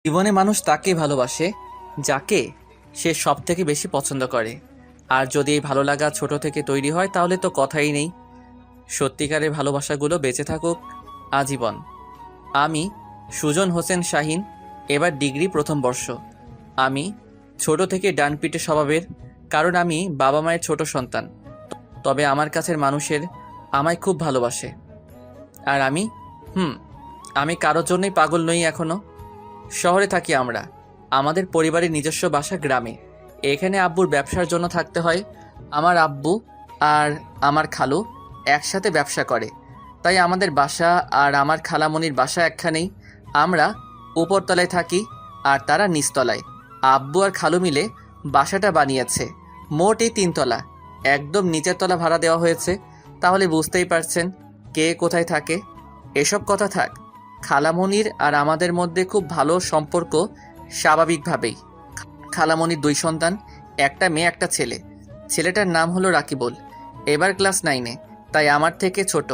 জীবনে মানুষ তাকে ভালোবাসে যাকে সে সব থেকে বেশি পছন্দ করে। আর যদি এই ভালো লাগা ছোট থেকে তৈরি হয় তাহলে তো কথাই নেই। সত্যিকারের ভালোবাসাগুলো বেঁচে থাকুক আজীবন। আমি সুজন হোসেন শাহিন, এবার ডিগ্রি প্রথম বর্ষ। আমি ছোট থেকে ডানপিটে স্বভাবের, কারণ আমি বাবা মায়ের ছোট সন্তান। তবে আমার কাছের মানুষের আমায় খুব ভালোবাসে। আর আমি আমি কারোর জন্যই পাগল নই এখনো। শহরে থাকি আমরা, আমাদের পরিবারের নিজস্ব বাসা গ্রামে। এখানে আব্বুর ব্যবসার জন্য থাকতে হয়। আমার আব্বু আর আমার খালু একসাথে ব্যবসা করে, তাই আমাদের বাসা আর আমার খালামণির বাসা একখানেই। আমরা উপরতলায় থাকি আর তারা নিচতলায়। আব্বু আর খালু মিলে বাসাটা বানিয়েছে। মোট এই 3 তলা, একদম নিচের তলা ভাড়া দেওয়া হয়েছে। তাহলে বুঝতেই পারছেন কে কোথায় থাকে। এসব কথা থাক, খালামণির আর আমাদের মধ্যে খুব ভালো সম্পর্ক স্বাভাবিকভাবেই। খালামণির 2 সন্তান, একটা মেয়ে একটা ছেলে। ছেলেটার নাম হলো রাকিবুল, এবার ক্লাস 9-এ, তাই আমার থেকে ছোট।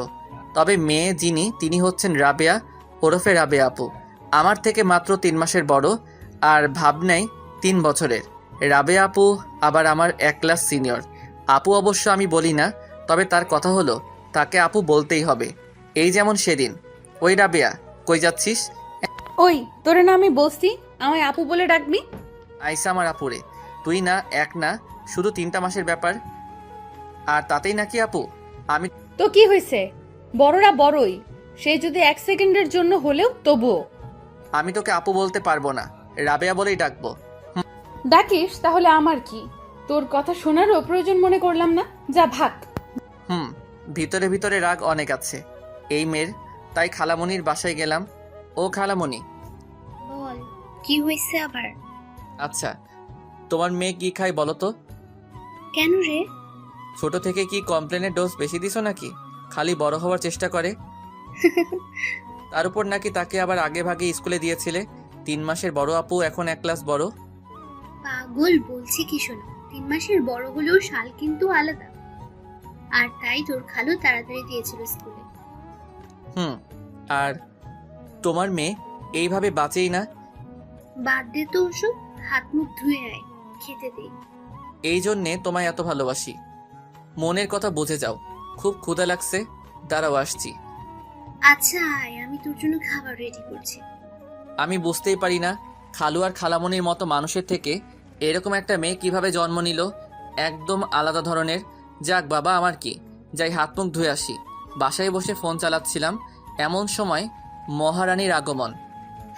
তবে মেয়ে যিনি তিনি হচ্ছেন রাবেয়া ওরফে রাবেয়া আপু, আমার থেকে মাত্র 3 মাসের বড় আর ভাবনায় 3 বছরের। রাবেয়া আপু আবার আমার 1 ক্লাস সিনিয়র। আপু অবশ্য আমি বলি না, তবে তার কথা হলো তাকে আপু বলতেই হবে। এই যেমন সেদিন, ওই রাবেয়া কই যাচ্ছিস? ওই তোরে না আমি বলছি আমায় আপু বলে ডাকবি। আইসা আমার আপুরে, তুই না এক না, শুধু 3টা মাসের ব্যাপার, আর তাতেই নাকি আপু? আমি তো কি হয়েছে, বড়রা বড়ই, সে যদি 1 সেকেন্ডের জন্য হলেও তবুও। আমি তোকে আপু বলতে পারবো না, রাবেয়া বলেই ডাকবো। ডাকিস তাহলে আমার কি, তোর কথা শোনারও প্রয়োজন মনে করলাম না, যা ভাগ। ভিতরে ভিতরে রাগ অনেক আছে এই মেয়ের, তাই খালামণির বাসায় গেলাম। ও খালামণি, বল, কি হয়েছে আবার? আচ্ছা তোমার মেয়ে কি খায় বলো তো? কেন রে? ছোট থেকে কি কমপ্লেনের ডোজ বেশি দিছো নাকি? খালি বড় হওয়ার চেষ্টা করে। তার উপর নাকি তাকে আবার আগে ভাগে স্কুলে দিয়েছিলে। 3 মাসের বড় আপু এখন 1 ক্লাস বড়। পাগল বলছি কি শোনো, 3 মাসের বড় হলেও শাল কিন্তু আলাদা। আর তাই তোর খালু তাড়াতাড়ি দিয়েছিল স্কুলে। আর তোমার মেয়ে এইভাবে বাঁচেই না। বাদ দে তো ওসব, হাত মুখ ধুয়ে আয়, খেতে দে। এই জন্যে তোমায় এত ভালোবাসি। মনের কথা বুঝে যাও। খুব ক্ষুধা লাগছে, দাঁড়াও আসছি। আচ্ছা আয়, আমি তোর জন্য খাবার রেডি করছি। আমি বুঝতেই পারি না খালু আর খালামণির মতো মানুষের থেকে এরকম একটা মেয়ে কিভাবে জন্ম নিল। একদম আলাদা ধরনের। যাক বাবা, আমার কি, যাই হাত মুখ ধুয়ে আসি। বাসায় বসে ফোন চালাচ্ছিলাম, এমন সময় মহারানীর আগমন।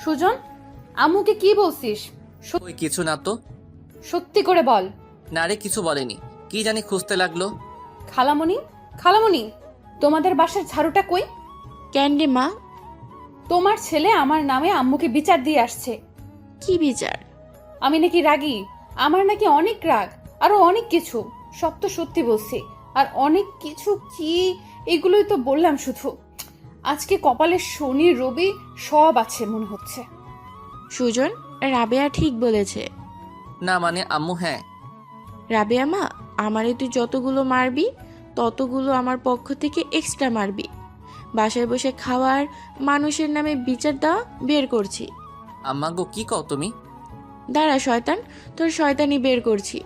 সুজন, আম্মুকে কি বলছিস? ওই কিছু না তো। সত্যি করে বল। না রে, কিছু বলেনি, কি জানি খুঁজতে লাগলো। খালামণি, খালামণি, তোমাদের বাসার ঝাড়ুটা কই? ক্যান্ডি মা? তোমার ছেলে আমার নামে আম্মুকে বিচার দিয়ে আসছে। কি বিচার? আমি নাকি রাগী, আমার নাকি অনেক রাগ, আরো অনেক কিছু। সব তো সত্যি বলছি, আর অনেক কিছু কি, এগুলোই তো বললাম শুধু। আজকে কপালে শনি রবি সব আছে মনে হচ্ছে। সুজন, রাবেয়া ঠিক বলেছে। না মানে আম্মু, হ্যাঁ। রাবেয়া মা, আমারে তুই যতগুলো মারবি ততগুলো আমার পক্ষ থেকে এক্সট্রা মারবি। বাসায় বসে খাওয়ার, মানুষের নামে বিচার দেওয়া বের করছি। আম্মা গো, কি কও তুমি? দাঁড়া শয়তান, তোর শয়তানি বের করছি।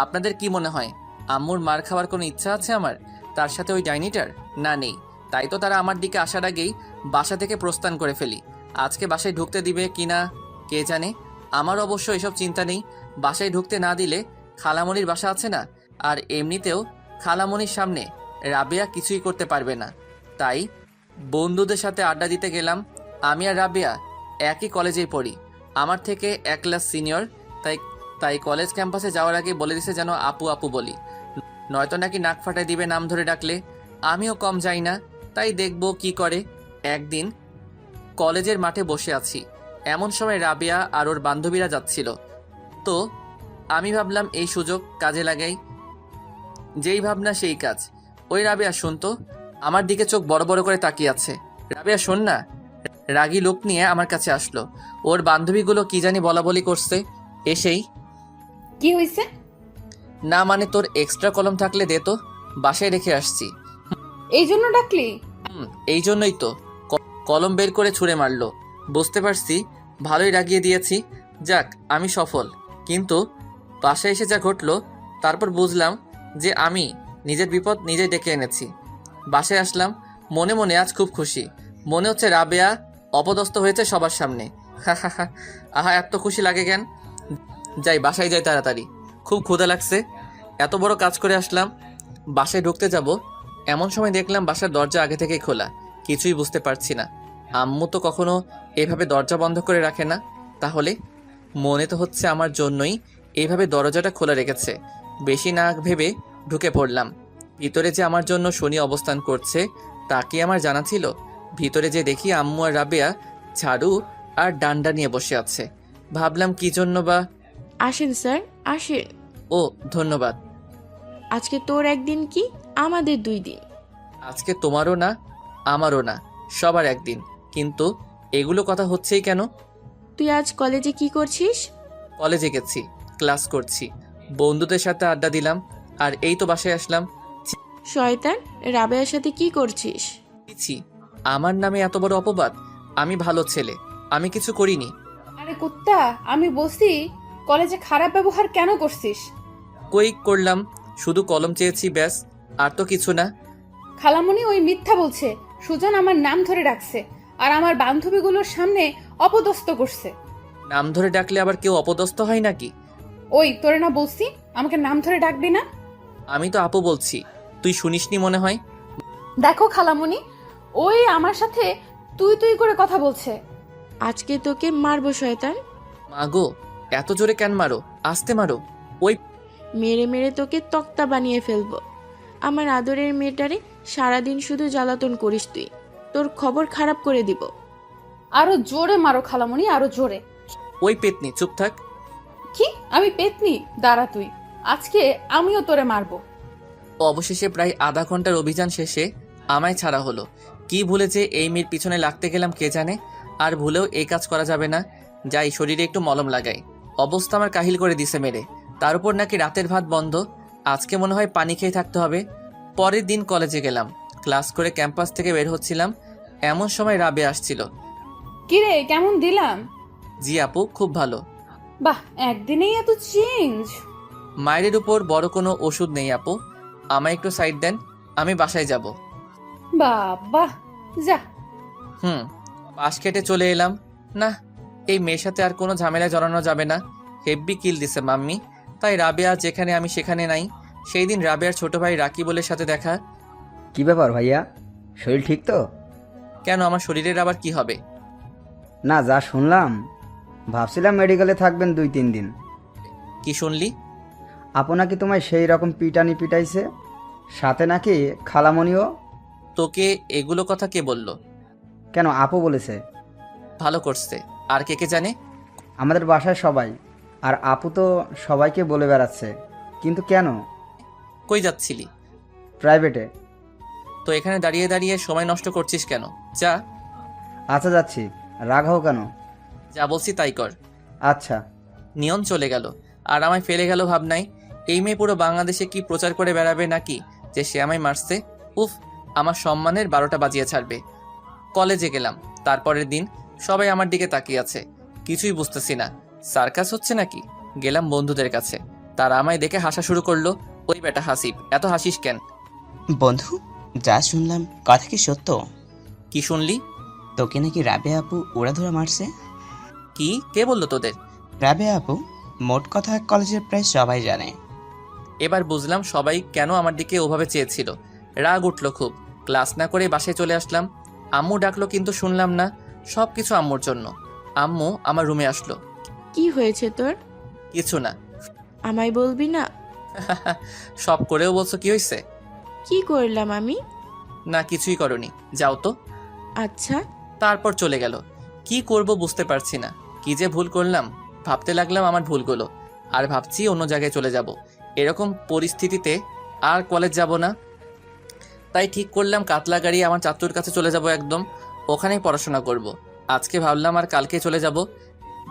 আপনাদের কি মনে হয় আম্মুর মার খাওয়ার কোনো ইচ্ছা আছে আমার? তার সাথে ওই ডাইনিটার? না, নেই। তাই তো তারা আমার দিকে আসার আগেই বাসা থেকে প্রস্থান করে ফেলি। আজকে বাসায় ঢুকতে দিবে কি না কে জানে। আমার অবশ্য এসব চিন্তা নেই। বাসায় ঢুকতে না দিলে খালামণির বাসা আছে না, আর এমনিতেও খালামণির সামনে রাবেয়া কিছুই করতে পারবে না। তাই বন্ধুদের সাথে আড্ডা দিতে গেলাম। আমি আর রাবেয়া একই কলেজেই পড়ি, আমার থেকে 1 ক্লাস সিনিয়র। তাই তাই কলেজ ক্যাম্পাসে যাওয়ার আগে বলে দিছে যেন আপু আপু বলি, নয়তো নাকি নাক ফাটায় দিবে নাম ধরে ডাকলে। আমিও কম যাই না, তাই দেখব কি করে। একদিন কলেজের মাঠে বসে আছি, এমন সময় রাবেয়া আর ওর বান্ধবীরা যাচ্ছিল। তো আমি ভাবলাম এই সুযোগ কাজে লাগাই। যেই ভাবনা সেই কাজ। ওই রাবেয়া, শোন তো। আমার দিকে চোখ বড় বড় করে তাকিয়ে আছে। রাবেয়া শোন না। রাগী লোক নিয়ে আমার কাছে আসলো। ওর বান্ধবীগুলো কি জানি বলা বলি করছে। এসেই, কি হয়েছে? না মানে তোর এক্সট্রা কলম থাকলে দে তো, বাসায় রেখে আসছি। এই জন্য ডাকলি? এই জন্যই তো। কলম বের করে ছুঁড়ে মারলো। বুঝতে পারছি ভালোই রাগিয়ে দিয়েছি। যাক, আমি সফল। কিন্তু বাসায় এসে যা ঘটলো, তারপর বুঝলাম যে আমি নিজের বিপদ নিজেই ডেকে এনেছি। বাসায় আসলাম, মনে মনে আজ খুব খুশি। মনে হচ্ছে রাবেয়া অপদস্থ হয়েছে সবার সামনে। হা হা হা। আহা, এত খুশি লাগে কেন? যাই, বাসায় যাই তাড়াতাড়ি। খুব ক্ষুধা লাগছে। এত বড় কাজ করে আসলাম, বাসায় ঢুকতে যাব এমন সময় দেখলাম বাসার দরজা আগে থেকেই খোলা। কিছুই বুঝতে পারছি না। আম্মু তো কখনো এভাবে দরজা বন্ধ করে রাখে না। তাহলে মনে তো হচ্ছে আমার জন্যই এইভাবে দরজাটা খোলা রেখেছে। বেশি না ভেবে ঢুকে পড়লাম। ভিতরে যে আমার জন্য শনি অবস্থান করছে তা কি আমার জানা ছিল? ভিতরে যে দেখি আম্মু আর রাবেয়া ঝাড়ু আর ডান্ডা নিয়ে বসে আছে। ভাবলাম কি জন্য বা। আসেন স্যার, আসেন। ও, ধন্যবাদ। আজকে তোর একদিন কি আমাদের 2 দিন। আজকে তোমারও না, আমারও না, সবার একদিন। কিন্তু এগুলো কথা হচ্ছেই কেন? তুই আজ কলেজে কি করছিস? কলেজে গেছি, ক্লাস করছি, বন্ধুদের সাথে আড্ডা দিলাম, আর এই তো বাসায় আসলাম। শয়তান, রাবেয়ার সাথে কি করছিস? ছি, আমার নামে এত বড় অপবাদ! আমি ভালো ছেলে, আমি কিছু করিনি। আরে কুত্তা, আমি বলছি কলেজে খারাপ ব্যবহার কেন করছিস? কই করলাম? শুধু কলম চেয়েছি, ব্যাস। আর তো কিছু না। খালামণি ওই মিথ্যা বলছে। সুজন আমার নাম ধরে রাখছে আর আমার বান্ধবীগুলোর সামনে অপদস্থ করছে। নাম ধরে ডাকলে আবার কেউ অপদস্থ হয় নাকি? ওই তোরে না বলছি আমাকে নাম ধরে ডাকবি না? আমি তো আপু বলছি, তুই শুনিসনি মনে হয়। দেখো খালামণি, ওই আমার সাথে তুই তুই করে কথা বলছে। আজকে তোকে মারবো শয়তান। মাগো, এত জোরে কেন মারো? আস্তে মারো। ওই মেরে মেরে তোকে তক্তা বানিয়ে ফেলবো। আমার আদরের মেয়েটারে সারাদিন শুধু জ্বালাতন করিস তুই। তোর খবর খারাপ করে দিব। আরো জোরে মারো খালামণি, আরো জোরে। ওই পেতনি, চুপ থাক। কি? আমি পেতনি? দাঁড়া তুই, আজকে আমিও তোরে মারবো। অবশেষে প্রায় আধা ঘন্টার অভিযান শেষে আমায় ছাড়া হলো। কি ভুলে যে এই মেয়ের পিছনে লাগতে গেলাম কে জানে। আর ভুলেও এই কাজ করা যাবে না। যাই, শরীরে একটু মলম লাগাই। অবস্থা আমার কাহিল করে দিছে মেরে। তার উপর নাকি রাতের ভাত বন্ধ। আজকে মনে হয় পানি খেয়ে থাকতে হবে। পরের দিন কলেজে গেলাম। ক্লাস করে ক্যাম্পাস থেকে বের হচ্ছিলাম, এমন সময় রাবে আসছিল। কিরে, কেমন দিলাম? জি আপু, খুব ভালো। বাহ, একদিনেই এত চেঞ্জ। মায়ের উপর বড় কোনো ওষুধ নেই আপু। আমায় একটু সাইড দেন, আমি বাসায় যাব। বাবা, যা। পাশ কেটে চলে এলাম। না, এই মেয়ের সাথে আর কোনো ঝামেলায় জড়ানো যাবে না। হেব্বি কিল দিছে মাম্মি। তাই রাবেয়া যেখানে আমি সেখানে নাই। সেই দিন রাবেয়ার ছোট ভাই রাকিবুলের সাথে দেখা। কি ব্যাপার ভাইয়া, শরীর ঠিক তো? কেন, আমার শরীরের আবার কি হবে? না, যা শুনলাম, ভাবছিলাম মেডিকেলে থাকবেন 2-3 দিন। কি শুনলি? আপু নাকি তোমায় সেই রকম পিটানি পিটাইছে, সাথে নাকি খালামণিও। তোকে এগুলো কথা কে বলল? কেন, আপু বলেছে। ভালো করছে। আর কে কে জানে? আমাদের বাসায় সবাই। আর আপু তো সবাইকে বলে বেড়াচ্ছে। কিন্তু কেন? কই যাচ্ছিলি? প্রাইভেটে। তো এখানে দাঁড়িয়ে দাঁড়িয়ে সময় নষ্ট করছিস কেন? যা। আচ্ছা, যাচ্ছি। রাগ হও কেন? যা বলছি তাই কর। আচ্ছা। নিয়ন চলে গেল আর আমায় ফেলে গেল ভাবনায়। এই মেয়ে পুরো বাংলাদেশে কি প্রচার করে বেড়াবে নাকি যে সে আমায় মারছে? উফ, আমার সম্মানের 12টা বাজিয়ে ছাড়বে। কলেজে গেলাম। তারপরের দিন সবাই আমার দিকে তাকিয়ে আছে। কিছুই বুঝতেছি না, সার্কাস হচ্ছে নাকি। গেলাম বন্ধুদের কাছে, তারা আমায় দেখে হাসা শুরু করলো। ওই বেটা হাসিব, এত হাসিস কেন? বন্ধু, যা শুনলাম কথা কি সত্য? কি শুনলি? তোকে নাকি রাবেয়া আপু ওড়াধরা মারছে। কি? কে বললো তোদের? রাবেয়া আপু, মোট কথা কলেজের প্রায় সবাই জানে। এবার বুঝলাম সবাই কেন আমার দিকে ওভাবে চেয়েছিল। রাগ উঠলো খুব। ক্লাস না করে বাসায় চলে আসলাম। আম্মু ডাকলো কিন্তু শুনলাম না। সব কিছু আম্মুর জন্য। আম্মু আমার রুমে আসলো। কি হয়েছে তোর? কিছু না। আমায় বলবি না? সব করেও বলছো কি হয়েছে? কি করলাম আমি? না, কিছুই করনি। যাও তো। আচ্ছা। তারপর চলে গেল। কি করব বুঝতে পারছি না। কি যে ভুল করলাম, ভাবতে লাগলাম আমার ভুলগুলো। আর ভাবছি অন্য জায়গায় চলে যাব। এরকম পরিস্থিতিতে আর কলেজ যাব না। তাই ঠিক করলাম কাতলাগাড়ি আমার চাচুর কাছে চলে যাব একদম। ওখানেই পড়াশোনা করব। আজকে ভাবলাম আর কালকে চলে যাব।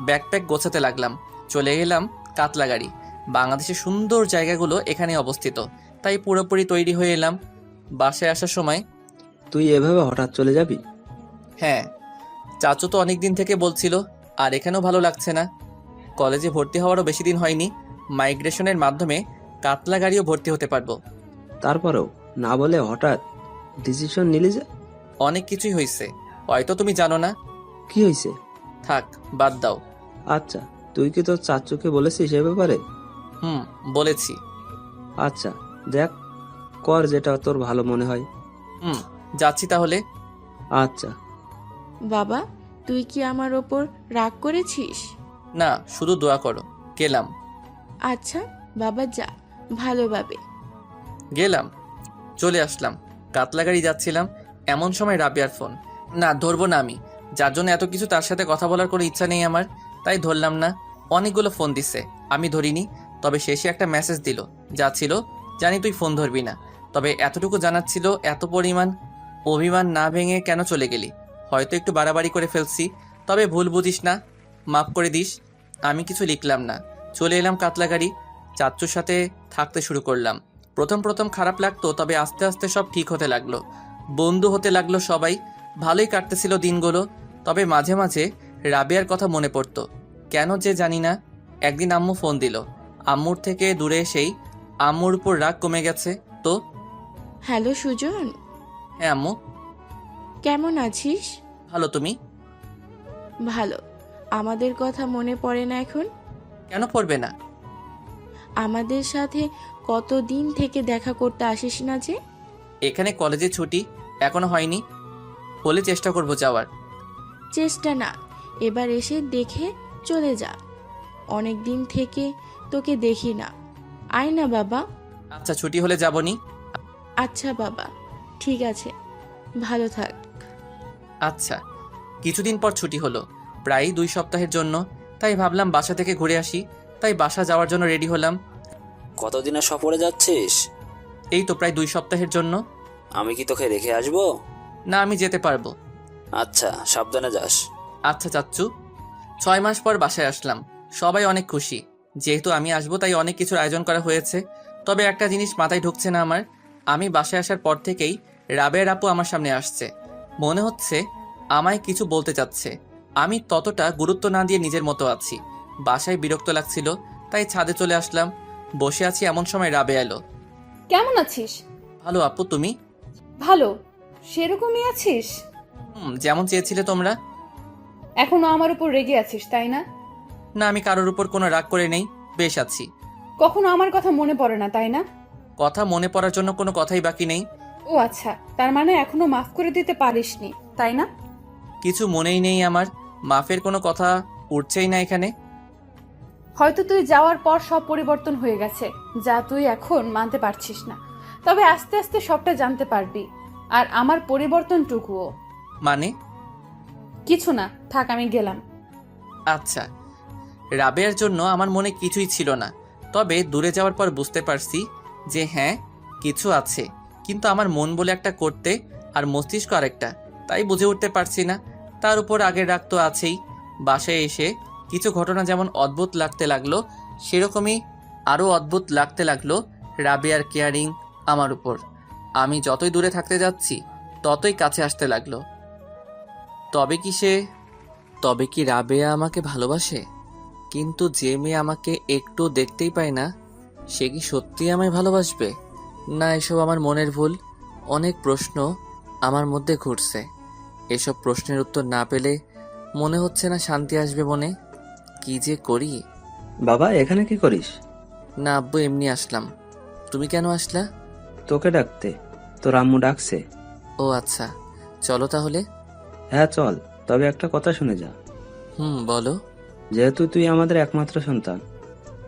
ব্যাকপ্যাক গোছাতে লাগলাম। চলে গেলাম কাতলাগাড়ি। বাংলাদেশের সুন্দর জায়গাগুলো এখানে অবস্থিত। তাই পুরোপুরি তৈরি হয়ে এলাম। বাসায় আসার সময়, তুই এভাবে হঠাৎ চলে যাবি? হ্যাঁ, চাচু তো অনেক দিন থেকে বলছিল আর এখানেও ভালো লাগছে না। কলেজে ভর্তি হওয়ারও বেশি দিন হয়নি, মাইগ্রেশনের মাধ্যমে কাতলা গাড়িও ভর্তি হতে পারবো। তারপরেও না বলে হঠাৎ ডিসিশন নিলি যে? অনেক কিছুই হয়েছে, হয়তো তুমি জানো না। কি হয়েছে? থাক, বাদ দাও। আচ্ছা, তুই কি তোর চাচুকে বলেছিস এ ব্যাপারে? বলেছি। আচ্ছা, দেখ, কর যেটা তোর ভালো মনে হয়। যাচ্ছি তাহলে। আচ্ছা। বাবা, তুই কি আমার ওপর রাগ করেছিস? না, শুধু দোয়া করো। গেলাম। আচ্ছা বাবা, যা, ভালোভাবে। গেলাম, চলে আসলাম। কাতলা গাড়ি যাচ্ছিলাম, এমন সময় রাবিয়ার ফোন। না, ধরবো না আমি। যার জন্য এত কিছু, তার সাথে কথা বলার কোনো ইচ্ছা নেই আমার, তাই ধরলাম না। অনেকগুলো ফোন দিছে, আমি ধরিনি। তবে শেষে একটা মেসেজ দিল, যা ছিল, জানি তুই ফোন ধরবি না, তবে এতটুকু জানাচ্ছিল, এত পরিমাণ অভিমান না ভেঙে কেন চলে গেলি? হয়তো একটু বাড়াবাড়ি করে ফেলছি, তবে ভুল বুঝিস না, মাফ করে দিস। আমি কিছু লিখলাম না, চলে এলাম কাতলা গাড়ি। চাচ্চুর সাথে থাকতে শুরু করলাম। প্রথম প্রথম খারাপ লাগতো, তবে আস্তে আস্তে সব ঠিক হতে লাগলো। বন্ধু হতে লাগলো সবাই, ভালোই কাটতেছিল দিনগুলো। তবে মাঝে মাঝে রাবেয়ার কথা মনে পড়তো, কেন যে জানি না। একদিন আম্মু ফোন দিল, আম্মুর থেকে দূরে এসেই আম্মুর উপর রাগ কমে গেছে তো। হ্যালো সুজন, হ্যাঁ আম্মু। কেমন আছিস? ভালো, তুমি? ভালো। আমাদের কথা মনে পড়ে না এখন? কেন পড়বে না? আমাদের সাথে কতদিন থেকে দেখা করতে আসিস না যে? এখানে কলেজে ছুটি এখনো হয়নি, হলে চেষ্টা করব যাওয়ার। চেষ্টা না, এবার এসে দেখে চলে যা। অনেক দিন থেকে তোকে দেখি না, আয় না বাবা। আচ্ছা, ছুটি হলে যাবনি। আচ্ছা বাবা, ঠিক আছে, ভালো থাক। আচ্ছা। কিছুদিন পর ছুটি হলো, প্রায় 2 সপ্তাহের জন্য। তাই ভাবলাম বাসা থেকে ঘুরে আসি, তাই বাসা যাওয়ার জন্য রেডি হলাম। কতদিনের সফরে যাচ্ছিস? এই তো প্রায় 2 সপ্তাহের জন্য। আমি কি তোকে রেখে আসবো? না, আমি যেতে পারবো। আচ্ছা, সাবধানে যাস। আচ্ছা চাচ্চু। 6 মাস পর বাসায় আসলাম, সবাই অনেক খুশি। যেহেতু আমি আসবো, তাই অনেক কিছুর আয়োজন করা হয়েছে। তবে একটা জিনিস মাথায় ঢুকছে না আমার। আমি বাসায় আসার পর থেকেই রাবেয়ার আপু আমার সামনে আসছে, মনে হচ্ছে আমায় কিছু বলতে চাচ্ছে। আমি ততটা গুরুত্ব না দিয়ে নিজের মতো আছি। বাসায় বিরক্ত লাগছিল, তাই ছাদে চলে আসলাম। বসে আছি, এমন সময় রাবেয়া এলো। কেমন আছিস? ভালো আপু, তুমি? ভালো, সেরকমই আছিস? যেমন চেয়েছিলে তোমরা। এখনো আমার উপর রেগে আছিস, তাই না? না, আমি কারোর উপর কোনো রাগ করে নেই, বেশ আছি। কখনো আমার কথা মনে পড়ে না, তাই না? কথা মনে পড়ার জন্য কোনো কথাই বাকি নেই। ও আচ্ছা, তার মানে এখনো মাফ করে দিতে পারিসনি, তাই না? কিছু মনেই নেই আমার, মাফের কোনো কথা উঠছেই না এখানে। হয়তো তুই যাওয়ার পর সব পরিবর্তন হয়ে গেছে, যা তুই এখন মানতে পারছিস না। তবে আস্তে আস্তে সবটা জানতে পারবি, আর আমার পরিবর্তনটুকুও। মানে? কিছু না, থাক, আমি গেলাম। আচ্ছা। রাবেয়ার জন্য আমার মনে কিছুই ছিল না, তবে দূরে যাওয়ার পর বুঝতে পারছি যে হ্যাঁ, কিছু আছে। কিন্তু আমার মন বলে একটা করতে, আর মস্তিষ্ক আরেকটা, তাই বুঝে উঠতে পারছি না। তার উপর আগের রাগ তো আছেই। বাসায় এসে কিছু ঘটনা যেমন অদ্ভুত লাগতে লাগলো, সেরকমই আরও অদ্ভুত লাগতে লাগলো রাবেয়ার কেয়ারিং আমার উপর। আমি যতই দূরে থাকতে যাচ্ছি, ততই কাছে আসতে লাগলো। তবে কি রাবেয়া আমাকে ভালোবাসে? কিন্তু যে মেয়ে আমাকে একটু দেখতেই পায় না, সে কি সত্যি আমায় ভালোবাসবে? না, এসব আমার মনের ভুল। অনেক প্রশ্ন আমার মধ্যে ঘুরছে। এসব প্রশ্নের উত্তর না পেলে মনে হচ্ছে না শান্তি আসবে মনে। কি যে করি। বাবা, এখানে কি করিস? না আব্বু, এমনি আসলাম। তুমি কেন আসলা? তোকে ডাকতে। তোর আম্মু ডাকছে। ও আচ্ছা, চলো তাহলে। হ্যাঁ চল, তবে একটা কথা শুনে যা। বলো। যেহেতু তুই আমাদের একমাত্র সন্তান,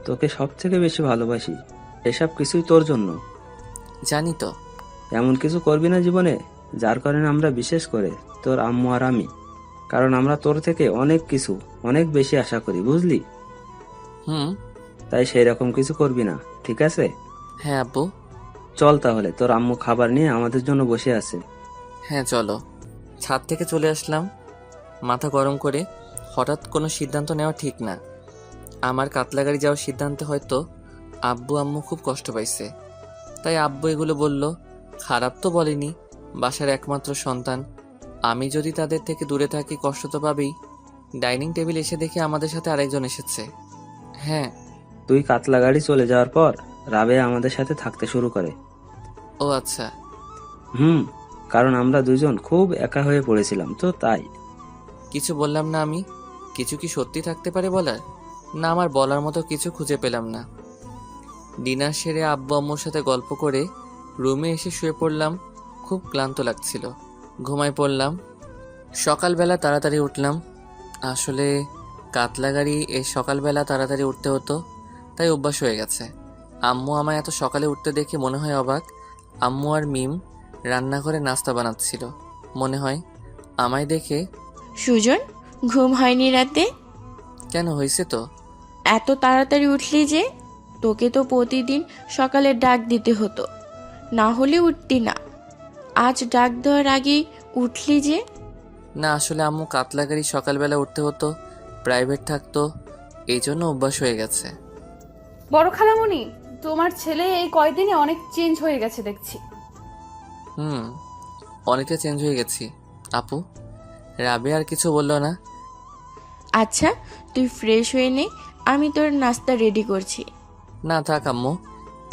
তোকে সব থেকে বেশি ভালোবাসি। এসব কিছুই তোর জন্য। জানি তো। এমন কিছু করবি না জীবনে যার কারণে আমরা, বিশেষ করে তোর আম্মু আর আমি, কারণ আমরা তোর থেকে অনেক কিছু, অনেক বেশি আশা করি, বুঝলি? তাই সেই রকম কিছু করবি না, ঠিক আছে? হ্যাঁ আব্বু। চল তাহলে, তোর আম্মু খাবার নিয়ে আমাদের জন্য বসে আছে। হ্যাঁ চলো। ছাদ থেকে চলে আসলাম মাথা গরম করে। হঠাৎ কোনো সিদ্ধান্ত নেওয়া ঠিক না। আমার কাতলাগাড়ি যাওয়ার সিদ্ধান্তে হয়তো আব্বু আম্মু খুব কষ্ট পাইছে, তাই আব্বু এগুলো বলল। খারাপ তো বলেনি, বাসার একমাত্র সন্তান আমি যদি তাদের থেকে দূরে থাকি কষ্ট তো পাবেই। ডাইনিং টেবিল এসে দেখি আমাদের সাথে আরেকজন এসেছে। হ্যাঁ। তুই কাতলা গাড়ি চলে যাওয়ার পর রাবেয়া আমাদের সাথে থাকতে শুরু করে। ও আচ্ছা। কারণ আমরা দুজন খুব একা হয়ে পড়েছিলাম, তো তাই। কিছু বললাম না আমি। কিছু কি সত্যি থাকতে পারে বলার? না, আমার বলার মতো কিছু খুঁজে পেলাম না। ডিনার সেরে আব্বু আম্মুর সাথে গল্প করে রুমে এসে শুয়ে পড়লাম। খুব ক্লান্ত লাগছিল, ঘুমায় পড়লাম। সকালবেলা তাড়াতাড়ি উঠলাম। আসলে কাতলা গাড়ি এই সকালবেলা তাড়াতাড়ি উঠতে হতো, তাই অভ্যাস হয়ে গেছে। আম্মু আমায় এত সকালে উঠতে দেখে মনে হয় অবাক। আম্মু আর মিম রান্নাঘরে নাস্তা বানাচ্ছিল। মনে হয় আমায় দেখে। সুজন, ঘুম হয়নি রাতে? কেন, হয়েছে তো? এত তাড়াতাড়ি উঠলি যে? তোকে তো প্রতিদিন সকালে ডাক দিতে হতো, না হলে উঠতি না। আজ ডাক দেওয়ার আগেই উঠলি যে? না, আসলে আম্মু কাতলা গাড়ি সকালবেলা উঠতে হতো, প্রাইভেট থাকতো, এই জন্য অভ্যাস হয়ে গেছে। বড় খালামণি, তোমার ছেলে এই কয়দিনে অনেক চেঞ্জ হয়ে গেছে দেখছি। অনেকটা চেঞ্জ হয়ে গেছি আপু। রাবে আর কিছু বললো না। আচ্ছা, তুই ফ্রেশ হয়ে নে, আমি তোর নাস্তা রেডি করছি। না থাক আম্মু,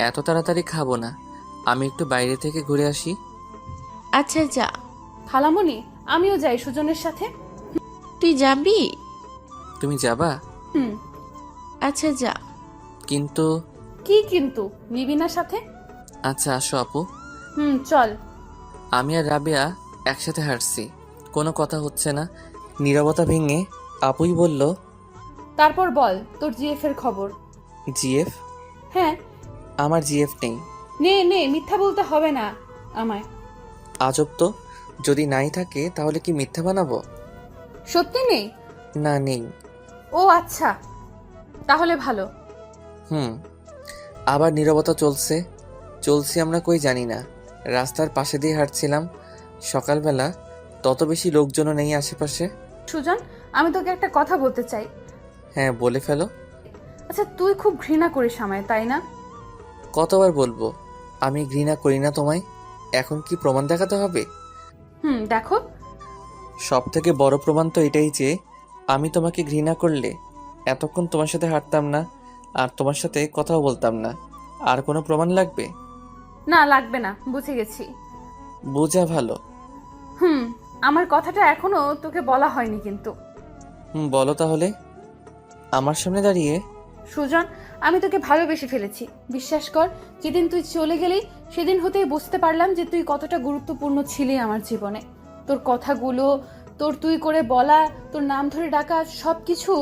এত তাড়াতাড়ি খাবো না, আমি একটু বাইরে থেকে ঘুরে আসি। আচ্ছা যা। খালামণি, আমিও যাই সুজনের সাথে। তুই যাবি? তুমি যাবা? হুম। আচ্ছা যা। কিন্তু। কি কিন্তু? নিবি না সাথে? আচ্ছা আসো আপু। চল। আমি আর রাবেয়া একসাথে হাঁটছি, কোনো কথা হচ্ছে না। নীরবতা ভেঙে আপুই বলল, তারপর বল তোর জিএফ এর খবর। জিএফ? হ্যাঁ। আমার জিএফ নেই। নে নে, মিথ্যা বলতে হবে না আমায়। আজব তো, যদি নাই থাকে তাহলে কি মিথ্যা বানাবো? সত্যি নেই? না, নেই। ও আচ্ছা, তাহলে ভালো। আবার নীরবতা চলছি আমরা কই জানি না। রাস্তার পাশে দিয়ে হাঁটছিলাম সকালবেলা, তত বেশি লোকজনও নেই আশেপাশে। সুজন, আমি তোকে একটা কথা বলতে চাই। হ্যাঁ, বলে ফেলো। আচ্ছা, তুই খুব ঘৃণা করিস আমায়, তাই না? কতবার বলবো আমি ঘৃণা করি না তোমায়? এখন কি প্রমাণ দেখাতে হবে? দেখো। সব থেকে বড় প্রমাণ তো এটাই যে আমি তোমাকে ঘৃণা করলে এতক্ষণ তোমার সাথে হাঁটতাম না, আর তোমার সাথে কথাও বলতাম না। আর কোনো প্রমাণ লাগবে? না, লাগবে না, বুঝে গেছি। বোঝা ভালো। আমার কথাটা এখনো তোকে বলা হয়নি কিন্তু। বলো তাহলে আমার সামনে দাঁড়িয়ে। সুজন, আমি তোকে ভালোবেসে ফেলেছি, বিশ্বাস কর। যেদিন তুই চলে গেলি সেদিন হতেই বুঝতে পারলাম যে তুই কতটা গুরুত্বপূর্ণ ছিলি আমার জীবনে। তোর কথাগুলো, তোর তুই করে বলা, তোর নাম ধরে ডাকা, সবকিছু।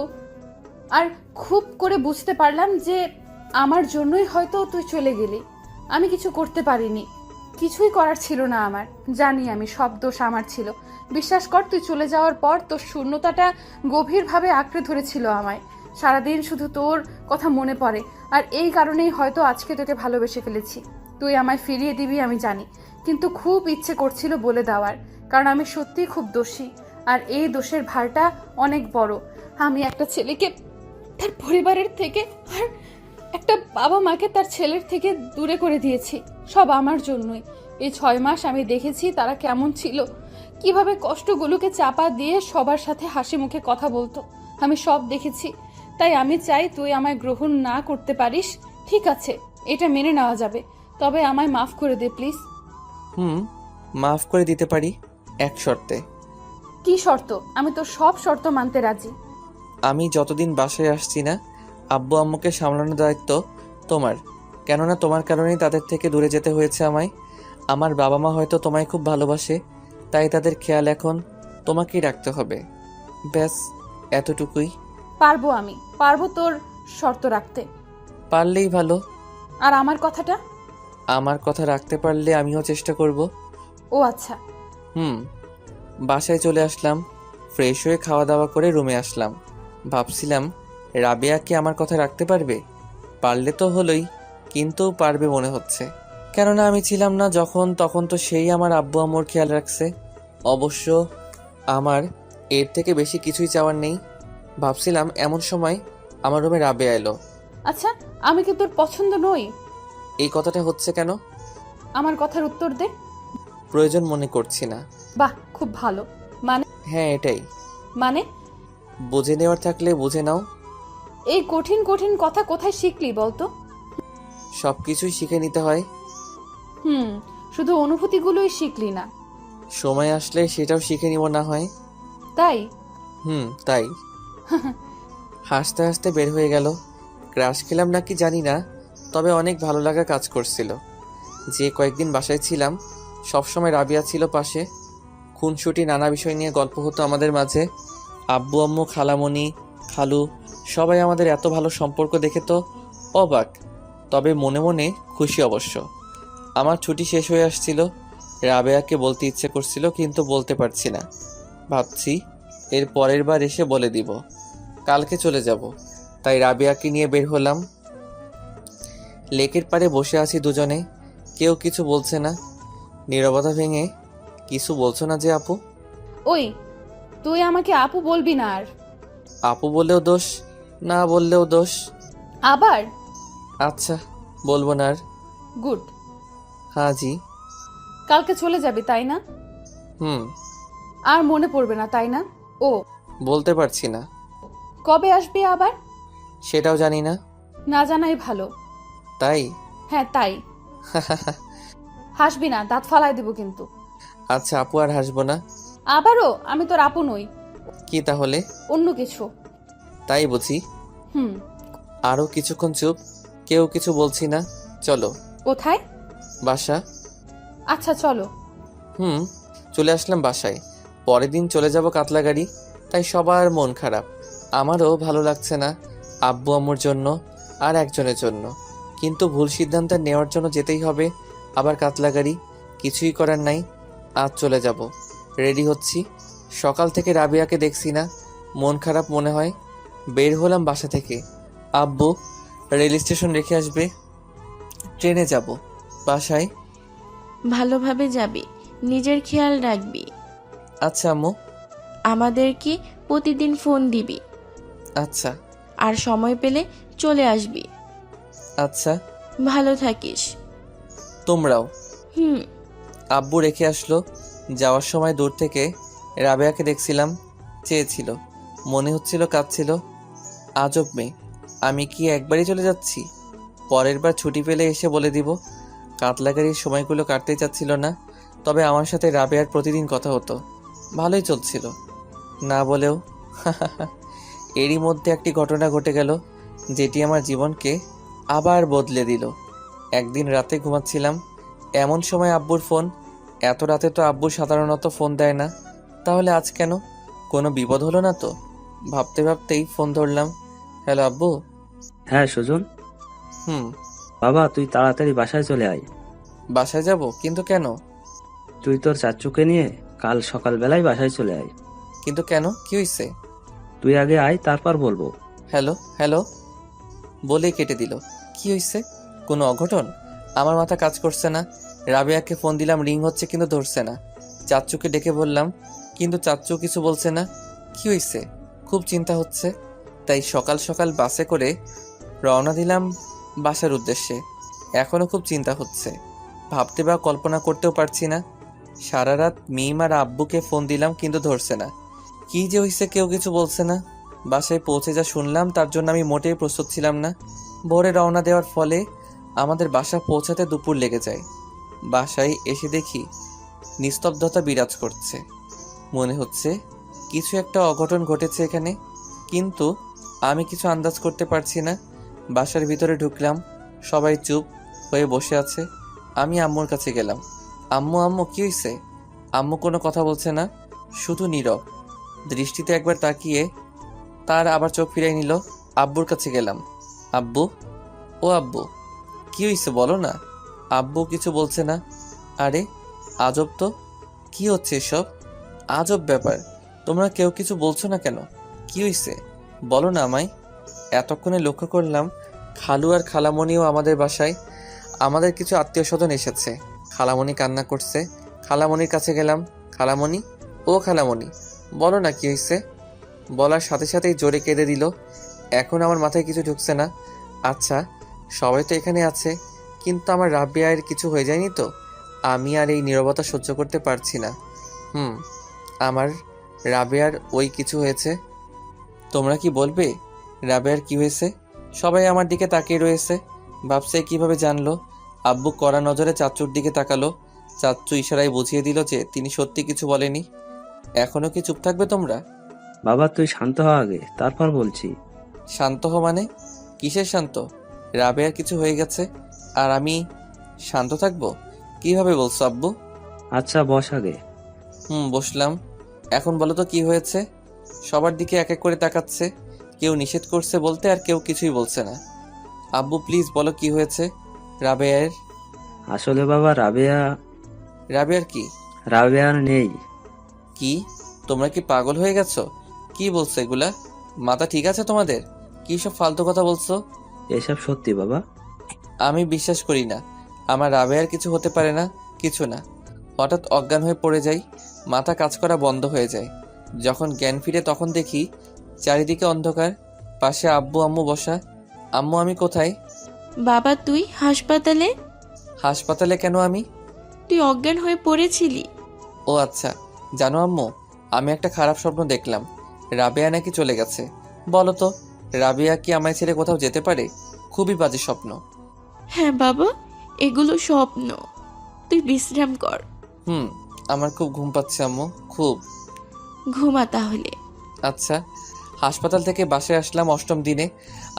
আর খুব করে বুঝতে পারলাম যে আমার জন্যই হয়তো তুই চলে গেলি। আমি কিছু করতে পারিনি, কিছুই করার ছিল না আমার। জানি আমি, সব দোষ আমার ছিল। বিশ্বাস কর, তুই চলে যাওয়ার পর তোর শূন্যতাটা গভীরভাবে আঁকড়ে ধরেছিল আমায়। সারাদিন শুধু তোর কথা মনে পড়ে, আর এই কারণেই হয়তো আজকে তোকে ভালোবেসে ফেলেছি। তুই আমায় ফিরিয়ে দিবি আমি জানি, কিন্তু খুব ইচ্ছে করছিল বলে দেওয়ার, কারণ আমি সত্যিই খুব দোষী। আর এই দোষের ভারটা অনেক বড়। আমি একটা ছেলেকে তার পরিবারের থেকে, আর একটা বাবা মাকে তার ছেলের থেকে দূরে করে দিয়েছি, সব আমার জন্যই। এই 6 মাস আমি দেখেছি তারা কেমন ছিল, কিভাবে কষ্টগুলোকে চাপা দিয়ে সবার সাথে হাসি মুখে কথা বলতো। আমি সব দেখেছি। তাই আমি চাই তুই আমায় গ্রহণ না করতে পারিস, ঠিক আছে, এটা মেনে নেওয়া যাবে, তবে আমায় মাফ করে দে প্লিজ। মাফ করে দিতে পারি, এক শর্তে। কি শর্ত? আমি তোর সব শর্ত মানতে রাজি। আমি যতদিন বাসায় আসছি না, আব্বু আম্মুকে সামলানোর দায়িত্ব তোমার, কেননা তোমার কারণেই তাদের থেকে দূরে যেতে হয়েছে আমায়। আমার বাবা মা হয়তো তোমায় খুব ভালোবাসে, তাই তাদের খেয়াল এখন তোমাকেই রাখতে হবে। ব্যাস, এতটুকুই। পারবো, আমি পারবো তোর শর্ত রাখতে। পারলেই ভালো। আর আমার কথাটা? আমার কথা রাখতে পারলে আমিও চেষ্টা করব। ও আচ্ছা। বাসায় চলে আসলাম, ফ্রেশ হয়ে খাওয়া দাওয়া করে রুমে আসলাম। ভাবছিলাম রাবেয়া কি আমার কথা রাখতে পারবে? পারলে তো হলোই, কিন্তু পারবে মনে হচ্ছে, কেননা আমি ছিলাম না যখন, তখন তো সেই আমার আব্বু আম্মুর খেয়াল রাখছে। অবশ্য আমার এর থেকে বেশি কিছুই চাওয়ার নেই। ভাবছিলাম এমন সময় আমার রুমে রাবেয়া এলো। আচ্ছা, আমি কি তোর পছন্দ নই? এই কথাটা হচ্ছে কেন? আমার কথার উত্তর দে। প্রয়োজন মনে করছি না। বাহ, খুব ভালো। মানে? হ্যাঁ, এটাই। মানে? বুঝে নেওয়ার থাকলে বুঝে নাও। এই কঠিন কঠিন কথা কোথায় শিখলি বলতো? সব কিছুই শিখে নিতে হয়। শুধু অনুভূতিগুলোই শিখলি না। সময় আসলে সেটাও শিখে নিব না হয়। তাই? তাই। হাসতে হাসতে বের হয়ে গেল। ক্রাশ খেলাম নাকি জানি না, তবে অনেক ভালো লাগা কাজ করছিল। যে কয়েকদিন বাসায় ছিলাম সবসময় রাবিয়া ছিল পাশে। খুনসুটি নানা বিষয় নিয়ে গল্প হতো আমাদের মাঝে। আব্বু আম্মু খালামণি খালু সবাই আমাদের এত ভালো সম্পর্ক দেখে তো অবাক, তবে মনে মনে খুশি অবশ্য। আমার ছুটি শেষ হয়ে আসছিল, রাবেয়াকে বলতে ইচ্ছে করছিল কিন্তু বলতে পারছি না। ভাবছি এর পরের বার এসে বলে দিব। কালকে চলে যাব, তাই রাবেয়াকে নিয়ে বের হলাম। লেকের পাড়ে বসে আছি দুজনে, কেউ কিছু বলছে না। নীরবতা ভেঙে, কিছু বলছো না যে আপু? ওই, তুই আমাকে আপু বলবি না আর। আপু বললেও দোষ, না বললেও দোষ। আবার? আচ্ছা, বলবো না আর। গুড। হ্যাঁ জি। কালকে চলে যাবি তাই না? হুম। আর মনে পড়বে না তাই না? ও, বলতে পারছি না। কবে আসবি আবার? সেটাও জানি না। না জানাই ভালো। তাই? হ্যাঁ তাই। হাসবি না, দাঁত ফালাই দিব কিন্তু। আচ্ছা আপু, আর হাসবো না। আবারও? আমি তোর আপু নই। কি তাহলে? অন্য কিছু। তাই বুঝি। হুম। আরও কিছুক্ষণ চুপ, কেউ কিছু বলছি না। চলো। কোথায়? বাসা। আচ্ছা চলো। চলে আসলাম বাসায়। পরের দিন চলে যাব কাতলাগাড়ি, তাই সবার মন খারাপ। আমারও ভালো লাগছে না, আব্বু আম্মুর জন্য আর একজনের জন্য। কিন্তু ভুল সিদ্ধান্ত নেওয়ার জন্য যেতেই হবে। আবার কাতলাগাড়ি, কিছুই করার নাই। আজ চলে যাব। রেডি হচ্ছি। সকাল থেকে রাবিয়াকে দেখছি না, মন খারাপ মনে হয়। বের হলাম বাসা থেকে। আব্বু রেল স্টেশন রেখে আসবে, ট্রেনে যাব বাসায়। ভালোভাবে যাবি, নিজের খেয়াল রাখবি। আচ্ছা আম্মু। আমাদেরকে প্রতিদিন ফোন দিবি, আচ্ছা। আর সময় পেলে চলে আসবি। আচ্ছা। ভালো থাকিস। তোমরাও। হুম। আব্বু রেখে আসলো। যাওয়ার সময় দূর থেকে রাবেয়াকে দেখছিলাম, চেয়েছিল, মনে হচ্ছিল কাঁদছিল। আজব মেয়ে, আমি কি একবারই চলে যাচ্ছি? পরের বার ছুটি পেলে এসে বলে দিব। কাতলাগাড়ির সময়গুলো কাটতেই চাচ্ছিল না, তবে আমার সাথে রাবেয়ার প্রতিদিন কথা হতো, ভালোই চলছিল। না বলেও। এরই মধ্যে একটি ঘটনা ঘটে গেল, যেটি আমার জীবনকে আবার বদলে দিল। একদিন রাতে ঘুমাচ্ছিলাম, এমন সময় আব্বুর ফোন। এত রাতে তো আব্বু সাধারণত ফোন দেয় না, তাহলে আজ কেন? কোনো বিপদ হলো না তো? ভাবতে ভাবতেই ফোন ধরলাম। হ্যালো আব্বু। হ্যাঁ সুজন, হুম। বাবা তুই তাড়াতাড়ি বাসায় চলে আয়। বাসায় যাব? কিন্তু কেন? তুই তোর চাচুকে নিয়ে কাল সকালবেলায় বাসায় চলে আয়। কিন্তু কেন, কি হয়েছে? তুই আগে আয়, তারপর বলবো। হ্যালো হ্যালো বলেই কেটে দিল। কি হয়েছে? কোনো অঘটন? আমার মাথা কাজ করছে না। রাবেয়াকে ফোন দিলাম, রিং হচ্ছে কিন্তু ধরছে না। চাচ্চুকে ডেকে বললাম, কিন্তু চাচ্চু কিছু বলছে না। কি হয়েছে? খুব চিন্তা হচ্ছে। তাই সকাল সকাল বাসে করে রওনা দিলাম বাসার উদ্দেশ্যে। এখনও খুব চিন্তা হচ্ছে, ভাবতে বা কল্পনা করতেও পারছি না। সারা রাত মিম আর আব্বুকে ফোন দিলাম কিন্তু ধরছে না। কি যে হয়েছে, কেউ কিছু বলছে না। বাসায় পৌঁছে যা শুনলাম তার জন্য আমি মোটেই প্রস্তুত ছিলাম না। ভোরে রওনা দেওয়ার ফলে আমাদের বাসা পৌঁছাতে দুপুর লেগে যায়। বাসায় এসে দেখি নিস্তব্ধতা বিরাজ করছে। মনে হচ্ছে কিছু একটা অঘটন ঘটেছে এখানে, কিন্তু আমি কিছু আন্দাজ করতে পারছি না। বাসার ভিতরে ঢুকলাম, সবাই চুপ হয়ে বসে আছে। আমি আম্মুর কাছে গেলাম। আম্মু আম্মু কি হয়েছে? আম্মু কোনো কথা বলছে না, শুধু নীরব দৃষ্টিতে একবার তাকিয়ে তার আবার চোখ ফিরিয়ে নিল। আব্বুর কাছে গেলাম। আব্বু, ও আব্বু, কি হয়েছে বলো না? আব্বু কিছু বলছে না। আরে আজব তো, কি হচ্ছে এসব? আজব ব্যাপার, তোমরা কেউ কিছু বলছো না কেন? কি হয়েছে বলো না আমায়। এতক্ষণে লক্ষ্য করলাম খালু আর খালামণিও আমাদের বাসায়। আমাদের কিছু আত্মীয় স্বজন এসেছে। খালামণি কান্না করছে। খালামণির কাছে গেলাম। খালামণি, ও খালামণি, বলো না কি হয়েছে। বলার সাথে সাথেই জোরে কেঁদে দিল। এখন আমার মাথায় কিছু ঢুকছে না। আচ্ছা সবাই তো এখানে আছে, কিন্তু আমার রাবিয়ার কিছু হয়ে যায়নি তো? আমি আর এই নীরবতা সহ্য করতে পারছি না। আমার রাবিয়ার ওই কিছু হয়েছে। তোমরা কি বলবে রাবেয়ার কি হয়েছে? সবাই আমার দিকে তাকিয়ে রয়েছে, ভাবছে কিভাবে জানলো। আব্বু কড়া নজরে চাচ্চুর দিকে তাকালো। চাচ্চু ইশারায় বুঝিয়ে দিল যে তিনি সত্যি কিছু বলেনি। এখনো কি চুপ থাকবে তোমরা? বাবা তুই শান্ত হ আগে, তারপর বলছি। শান্ত হো মানে? কিসের শান্ত? রাবেয়ার কিছু হয়ে গেছে আর আমি শান্ত থাকবো? কিভাবে বলছো আব্বু? আচ্ছা বস আগে। বসলাম। এখন বলো তো কি হয়েছে? সবার দিকে এক এক করে তাকাচ্ছে, কেউ নিষেধ করছে বলতে আর কেউ কিছুই বলছে না। আব্বু প্লিজ বলো কি হয়েছে রাবেয়ার? আসলে বাবা রাবেয়ার কি? রাবেয়ার নেই। কি? তোমরা কি পাগল হয়ে গেছো? কি বলছো এগুলা? মাথা ঠিক আছে তোমাদের? কি সব ফালতু কথা বলছো? এসব সত্যি বাবা। আমি বিশ্বাস করি না। আমার রাবেয়ার কিছু হতে পারে না, কিছু না। হঠাৎ অজ্ঞান হয়ে পড়ে যাই, মাথা কাজ করা বন্ধ হয়ে যায়। যখন জ্ঞান ফিরে তখন দেখি চারিদিকে অন্ধকার, পাশে আব্বু আম্মু বসা। আম্মু আমি কোথায়? বাবা তুই হাসপাতালে? হাসপাতালে কেন আমি? তুই অজ্ঞান হয়ে পড়েছিলি। ও আচ্ছা। জানো আম্মু, আমি একটা খারাপ স্বপ্ন দেখলাম। রাবেয়া নাকি চলে গেছে। বলো তো, রাবেয়া কি আমায় ছেড়ে কোথাও যেতে পারে? খুবই বাজে স্বপ্ন। হ্যাঁ বাবা, এগুলো স্বপ্ন, তুই বিশ্রাম কর। আমার খুব ঘুম পাচ্ছে আম্মু, খুব। ঘুমা তাহলে। আচ্ছা। হাসপাতাল থেকে বাসায় আসলাম 8ম দিনে।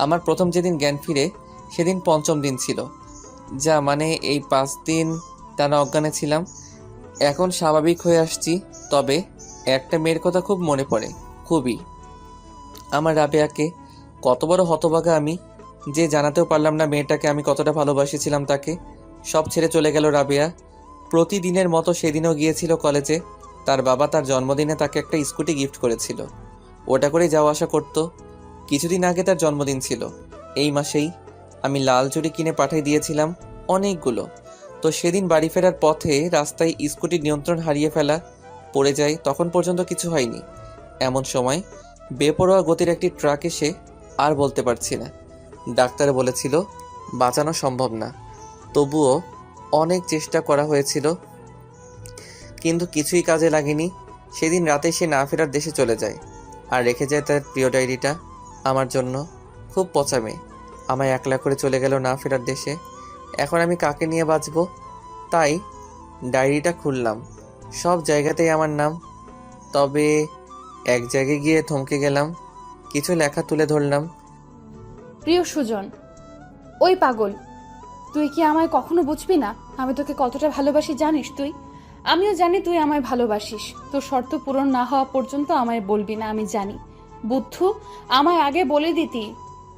আমার প্রথম যেদিন জ্ঞান ফিরে সেদিন 5ম দিন ছিল। যা মানে এই 5 দিন টানা অজ্ঞানে ছিলাম। এখন স্বাভাবিক হয়ে আসছি, তবে একটা মেয়ের কথা খুব মনে পড়ে, খুবই। আমার রাবেয়াকে। কত বড় হতভাগা আমি, যে জানাতেও পারলাম না মেয়েটাকে আমি কতটা ভালোবাসেছিলাম তাকে। সব ছেড়ে চলে গেল রাবেয়া। প্রতিদিনের মতো সেদিনও গিয়েছিল কলেজে। তার বাবা তার জন্মদিনে তাকে একটা স্কুটি গিফট করেছিল, ওটা করেই যাওয়া আসা করত। কিছুদিন আগে তার জন্মদিন ছিল, এই মাসেই। আমি লাল চুড়ি কিনে পাঠিয়ে দিয়েছিলাম অনেকগুলো। তো সেদিন বাড়ি ফেরার পথে রাস্তায় স্কুটির নিয়ন্ত্রণ হারিয়ে ফেলা, পড়ে যায়। তখন পর্যন্ত কিছু হয়নি। এমন সময় বেপরোয়া গতির একটি ট্রাক এসে, আর বলতে পারছি না। ডাক্তার বলেছিল বাঁচানো সম্ভব না। তবুও অনেক চেষ্টা করা হয়েছিল, কিন্তু কিছুই কাজে লাগেনি। সেদিন রাতে সে না ফেরার দেশে চলে যায়, আর রেখে যায় তার প্রিয় ডায়েরিটা আমার জন্য। খুব পচা মেয়ে, আমায় একলা করে চলে গেল না ফেরার দেশে। এখন আমি কাকে নিয়ে বাঁচব? তাই ডায়েরিটা খুললাম, সব জায়গাতেই আমার নাম। তবে এক জায়গায় গিয়ে থমকে গেলাম, কিছু লেখা তুলে ধরলাম। প্রিয় সুজন, ওই পাগল, তুই কি আমায় কখনো বুঝবি না? আমি তোকে কতটা ভালোবাসি জানিস তুই? আমিও জানি তুই আমায় ভালোবাসিস। তোর শর্ত পূরণ না হওয়া পর্যন্ত আমায় বলবি না, আমি জানি। বুদ্ধু, আমায় আগে বলে দিতি,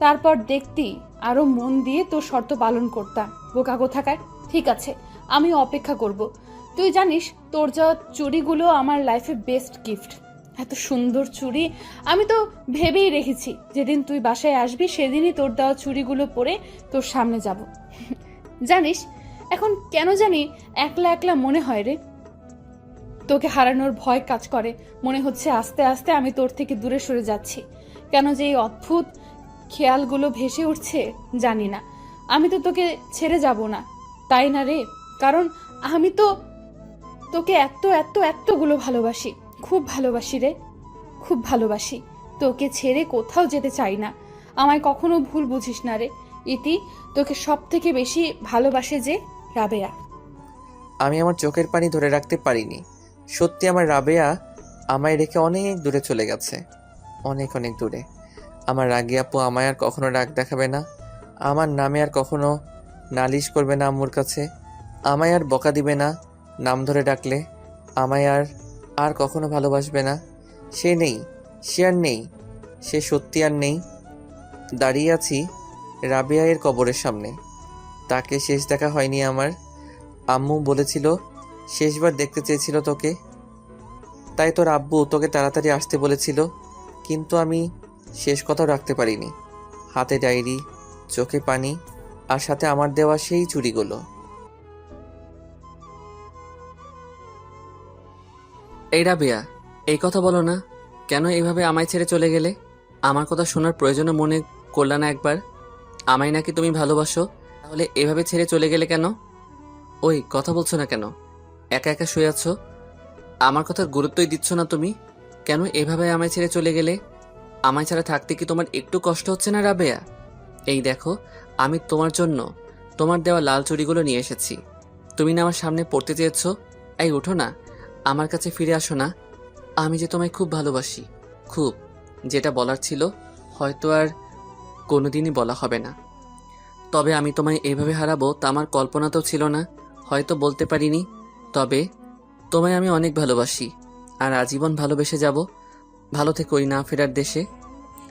তারপর দেখতি আরো মন দিয়ে তোর শর্ত পালন করতাম। বোকা কোথাকার। ঠিক আছে, আমি অপেক্ষা করব। তুই জানিস তোর যাওয়া চুড়িগুলো আমার লাইফে বেস্ট গিফট। এত সুন্দর চুড়ি আমি তো ভেবেই রেখেছি, যেদিন তুই বাসায় আসবি সেদিনই তোর দেওয়া চুড়িগুলো পরে তোর সামনে যাব। জানিস এখন কেন জানি একলা একলা মনে হয় রে। তোকে হারানোর ভয় কাজ করে। মনে হচ্ছে আস্তে আস্তে আমি তোর থেকে দূরে সরে যাচ্ছি। কেন যে এই অদ্ভুত খেয়ালগুলো ভেসে উঠছে জানি না। আমি তো তোকে ছেড়ে যাব না, তাই না রে? কারণ আমি তো তোকে এত এত এতগুলো ভালোবাসি, খুব ভালোবাসি রে, খুব ভালোবাসি। তোকে ছেড়ে কোথাও যেতে চাই না। আমায় কখনো ভুল বুঝিস না রে। ইতি, তোকে সব থেকে বেশি ভালোবাসে যে রাবেয়া। আমি আমার চোখের পানি ধরে রাখতে পারিনি। সত্যি আমার রাবেয়া আমায় রেখে অনেক দূরে চলে গেছে, অনেক অনেক দূরে। আমার রাগী আপু আমায় আর কখনো রাগ দেখাবে না, আমার নামে আর কখনো নালিশ করবে না আম্মুর কাছে, আমায় আর বকা দিবে না নাম ধরে ডাকলে, আমায় আর কখনো ভালোবাসবে না। সে নেই, সে আর নেই, সে সত্যি আর নেই। দাঁড়িয়ে আছি রাবেয়ার কবরের সামনে। তাকে শেষ দেখা হয়নি আমার। আম্মু বলেছিল শেষবার দেখতে চেয়েছিল তোকে, তাই তোর আব্বু তোকে তাড়াতাড়ি আসতে বলেছিল। কিন্তু আমি শেষ কথাও রাখতে পারিনি। হাতে ডায়েরি, চোখে পানি, আর সাথে আমার দেওয়া সেই চুড়িগুলো। এই রাবেয়া, এই কথা বলো না। কেন এভাবে আমায় ছেড়ে চলে গেলে? আমার কথা শোনার প্রয়োজনে মনে করলে না একবার? আমায় নাকি তুমি ভালোবাসো, তাহলে এভাবে ছেড়ে চলে গেলে কেন? ওই কথা বলছো না কেন? একা একা শুয়ে আছো, আমার কথার গুরুত্বই দিচ্ছ না তুমি। কেন এভাবে আমায় ছেড়ে চলে গেলে? আমায় ছাড়া থাকতে কি তোমার একটু কষ্ট হচ্ছে না রাবেয়া? এই দেখো, আমি তোমার জন্য তোমার দেওয়া লাল চুড়িগুলো নিয়ে এসেছি। তুমি না আমার সামনে পড়তে চেয়েছো? এই ওঠো না, আমার কাছে ফিরে আসো না। আমি যে তোমায় খুব ভালোবাসি, খুব। যেটা বলার ছিল হয়তো আর কোনোদিনই বলা হবে না। তবে আমি তোমায় এভাবে হারাবো তা আমার কল্পনাতেও ছিল না। হয়তো বলতে পারিনি, তবে তোমায় আমি অনেক ভালোবাসি আর আজীবন ভালোবেসে যাব। ভালো থেকো ওই না ফেরার দেশে,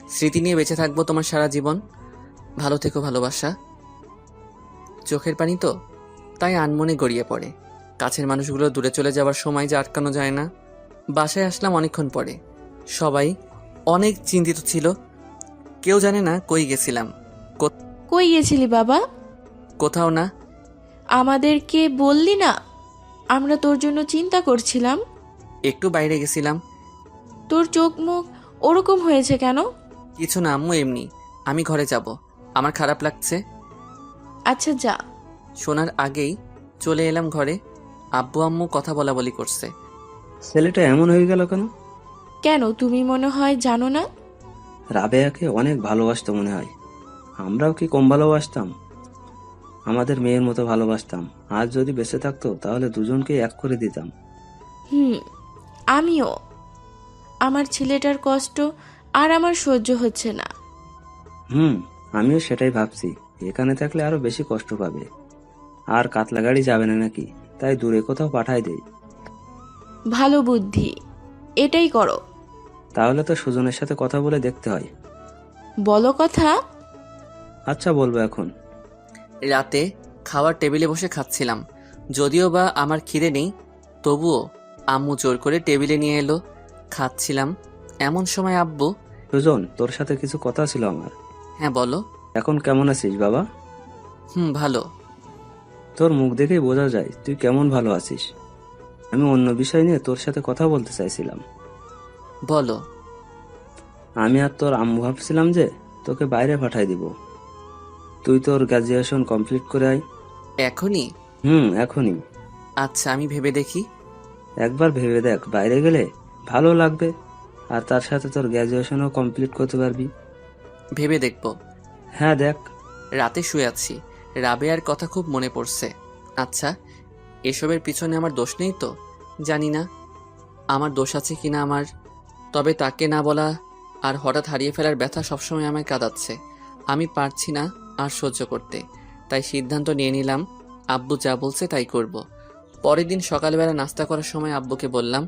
স্মৃতি নিয়ে বেঁচে থাকবো তোমার সারা জীবন। ভালো থেকো ভালোবাসা। চোখের পানি তো তাই আনমনে গড়িয়ে পড়ে। কাছের মানুষগুলো দূরে চলে যাওয়ার সময় যে আটকানো যায় না। বাসায় আসলাম অনেকক্ষণ পরে। সবাই অনেক চিন্তিত ছিল, কেউ জানে না কই গেছিলাম। কই গেছিলি বাবা? কোথাও না। আমাদেরকে বললি না? আমরা তোর জন্য চিন্তা করছিলাম। একটু বাইরে গেছিলাম। তোর চোখ মুখ ওরকম হয়েছে কেন? কিছু না আম্মু, এমনি। আমি ঘরে যাব, আমার খারাপ লাগছে। আচ্ছা যা। শোনার আগেই চলে এলাম ঘরে। আব্বু আম্মু কথা বলা বলি করছে। ছেলেটা এমন হয়ে গেল কেন? কেন, তুমি মনে হয় জানো না? রাবেয়াকে অনেক ভালোবাসতো মনে হয়। আমরাও কি কম ভালোবাসতাম? আমাদের মেয়ের মতো ভালোবাসতাম। আজ যদি বেঁচে থাকতো তাহলে দুজনকে এক করে দিতাম। আমিও। আমার ছেলেটার কষ্ট আর আমার সহ্য হচ্ছে না। আমিও সেটাই ভাবছি। এখানে থাকলে আরো বেশি কষ্ট পাবে। আর কাতলা গাড়ি যাবে না নাকি, তাই দূরে কোথাও পাঠাই দেই। ভালো বুদ্ধি, এটাই করো। তাহলে তো সুজনের সাথে কথা বলে দেখতে হয়। বলো কথা। আচ্ছা, বলবো এখন। রাতে খাওয়ার টেবিলে বসে খাচ্ছিলাম। যদিও বা আমার খিদে নেই, তবুও আম্মু জোর করে টেবিলে নিয়ে এলো। খাচ্ছিলাম, এমন সময় আব্বু। সুজন, তোর সাথে কিছু কথা ছিল আমার। হ্যাঁ বলো। এখন কেমন আছিস বাবা? ভালো। তোর মুখ দেখেই বোঝা যায় তুই কেমন ভালো আছিস। আমি অন্য বিষয় নিয়ে তোর সাথে কথা বলতে চাইছিলাম। বলো। আমি আর তোর আম্মু ভাবছিলাম যে তোকে বাইরে পাঠাই দিব। তুই তোর গ্র্যাজুয়েশন কমপ্লিট করে আয়। এখনই? এখনই। আচ্ছা, আমি ভেবে দেখি। একবার ভেবে দেখ, বাইরে গেলে ভালো লাগবে আর তার সাথে তোর গ্র্যাজুয়েশনও কমপ্লিট করতে পারবি। ভেবে দেখব। হ্যাঁ দেখ। রাতে শুয়ে আছি, রাবেয়ার কথা খুব মনে পড়ছে। আচ্ছা, এসবের পিছনে আমার দোষ নেই তো? জানি না আমার দোষ আছে কিনা আমার। তবে তাকে না বলা আর হঠাৎ হারিয়ে ফেলার ব্যথা সবসময় আমায় কাঁদাচ্ছে। আমি পারছি না আর সহ্য করতে, তাই সিদ্ধান্ত নিয়ে নিলাম আব্বু যা বলছে তাই করব। পরের দিন সকালবেলা নাস্তা করার সময় আব্বুকে বললাম,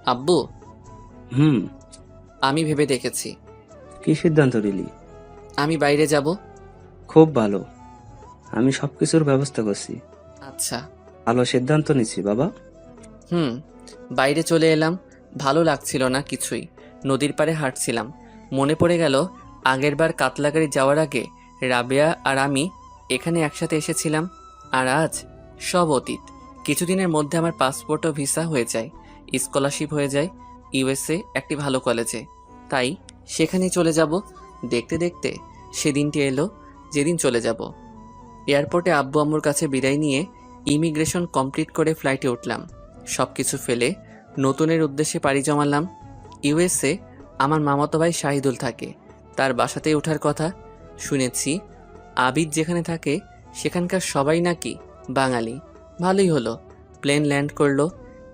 আব্বু আমি ভেবে দেখেছি। কি সিদ্ধান্ত নিলি? আমি বাইরে যাব। খুব ভালো, আমি সবকিছুর ব্যবস্থা করছি। আচ্ছা। ভালো সিদ্ধান্ত নিচ্ছি বাবা। বাইরে চলে এলাম। ভালো লাগছিল না কিছুই। নদীর পাড়ে হাঁটছিলাম। মনে পড়ে গেল আগেরবার কাতলাগাড়ি যাওয়ার আগে রাবেয়া আর আমি এখানে একসাথে এসেছিলাম। আর আজ সব অতীত। কিছুদিনের মধ্যে আমার পাসপোর্ট ও ভিসা হয়ে যায়, স্কলারশিপ হয়ে যায় ইউএসএ একটি ভালো কলেজে। তাই সেখানেই চলে যাব। দেখতে দেখতে সেদিনটি এলো যেদিন চলে যাব। এয়ারপোর্টে আব্বু আম্মুর কাছে বিদায় নিয়ে ইমিগ্রেশন কমপ্লিট করে ফ্লাইটে উঠলাম। সব কিছু ফেলে নতুনের উদ্দেশ্যে পাড়ি জমালাম। ইউএসএ আমার মামাতো ভাই শাহিদুল থাকে, তার বাসাতেই ওঠার কথা। শুনেছি আবিদ যেখানে থাকে সেখানকার সবাই নাকি বাঙালি। ভালোই হলো, প্লেন ল্যান্ড করলো।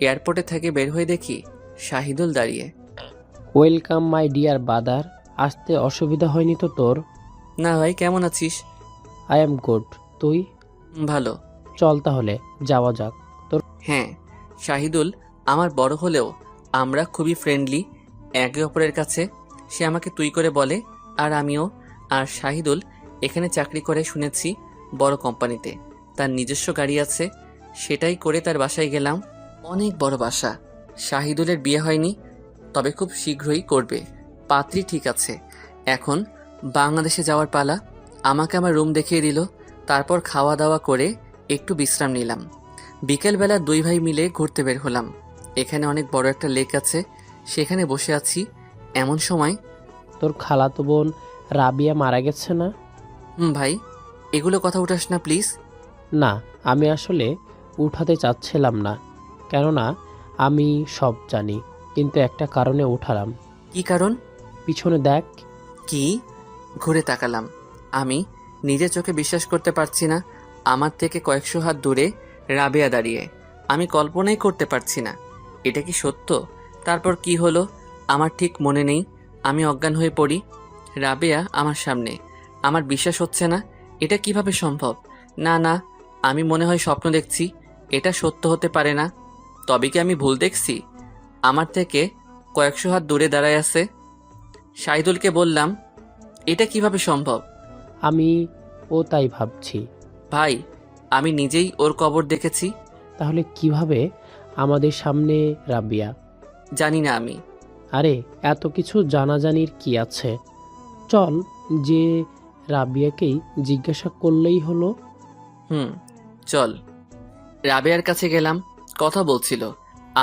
এয়ারপোর্টে থেকে বের হয়ে দেখি শাহিদুল দাঁড়িয়ে। ওয়েলকাম মাই ডিয়ার বাদার। আসতে অসুবিধা হয়নি তো তোর? না ভাই, কেমন আছিস? I am good. তুই? ভালো। চল তাহলে যাওয়া যাক। তোর? হ্যাঁ। শাহিদুল আমার বড় হলেও আমরা খুবই ফ্রেন্ডলি একে অপরের কাছে। সে আমাকে তুই করে বলে আর আমিও। আর শাহিদুল এখানে চাকরি করে শুনেছি, বড় কোম্পানিতে। তার নিজস্ব গাড়ি আছে, সেটাই করে তার বাসায় গেলাম। অনেক বড় বাসা। শাহিদুলের বিয়ে হয়নি, তবে খুব শীঘ্রই করবে। পাত্রী ঠিক আছে। এখন বাংলাদেশে যাওয়ার পালা। আমাকে আমার রুম দেখিয়ে দিল। তারপর খাওয়া দাওয়া করে একটু বিশ্রাম নিলাম। বিকেলবেলা দুই ভাই মিলে ঘুরতে বের হলাম। এখানে অনেক বড় একটা লেক আছে, সেখানে বসে আছি। এমন সময় তোর খালাতো বোন রাবিয়া মারা গেছে না? ভাই, এগুলো কথা উঠাস না প্লিজ। না, আমি আসলে উঠাতে চাচ্ছিলাম না, কেননা আমি সব জানি, কিন্তু একটা কারণে উঠালাম। কি কারণ? পিছনে দেখ। কি? ঘুরে তাকালাম। আমি নিজের চোখে বিশ্বাস করতে পারছি না। আমার থেকে কয়েকশো হাত দূরে রাবেয়া দাঁড়িয়ে। আমি কল্পনাই করতে পারছি না এটা কি সত্য। তারপর কি হলো আমার ঠিক মনে নেই। আমি অজ্ঞান হয়ে পড়ি। রাবেয়া আমার সামনে। আমার বিশ্বাস হচ্ছে না। এটা কিভাবে সম্ভব? না না, আমি মনে হয় স্বপ্ন দেখছি। এটা সত্য হতে পারে না। তবে কি আমি ভুল দেখছি? আমার থেকে কয়েকশো হাত দূরে দাঁড়ায় আছে। শাহিদুলকে বললাম, এটা কিভাবে সম্ভব? আমি ও তাই ভাবছি। ভাই, আমি নিজেই ওর কবর দেখেছি। তাহলে কিভাবে আমাদের সামনে রাবিয়া? জানি না আমি। আরে এত কিছু জানাজানির কি আছে? চল যে রাবিয়াকেই জিজ্ঞাসা করলেই হলো। চল। রাবেয়ার কাছে গেলাম। কথা বলছিল।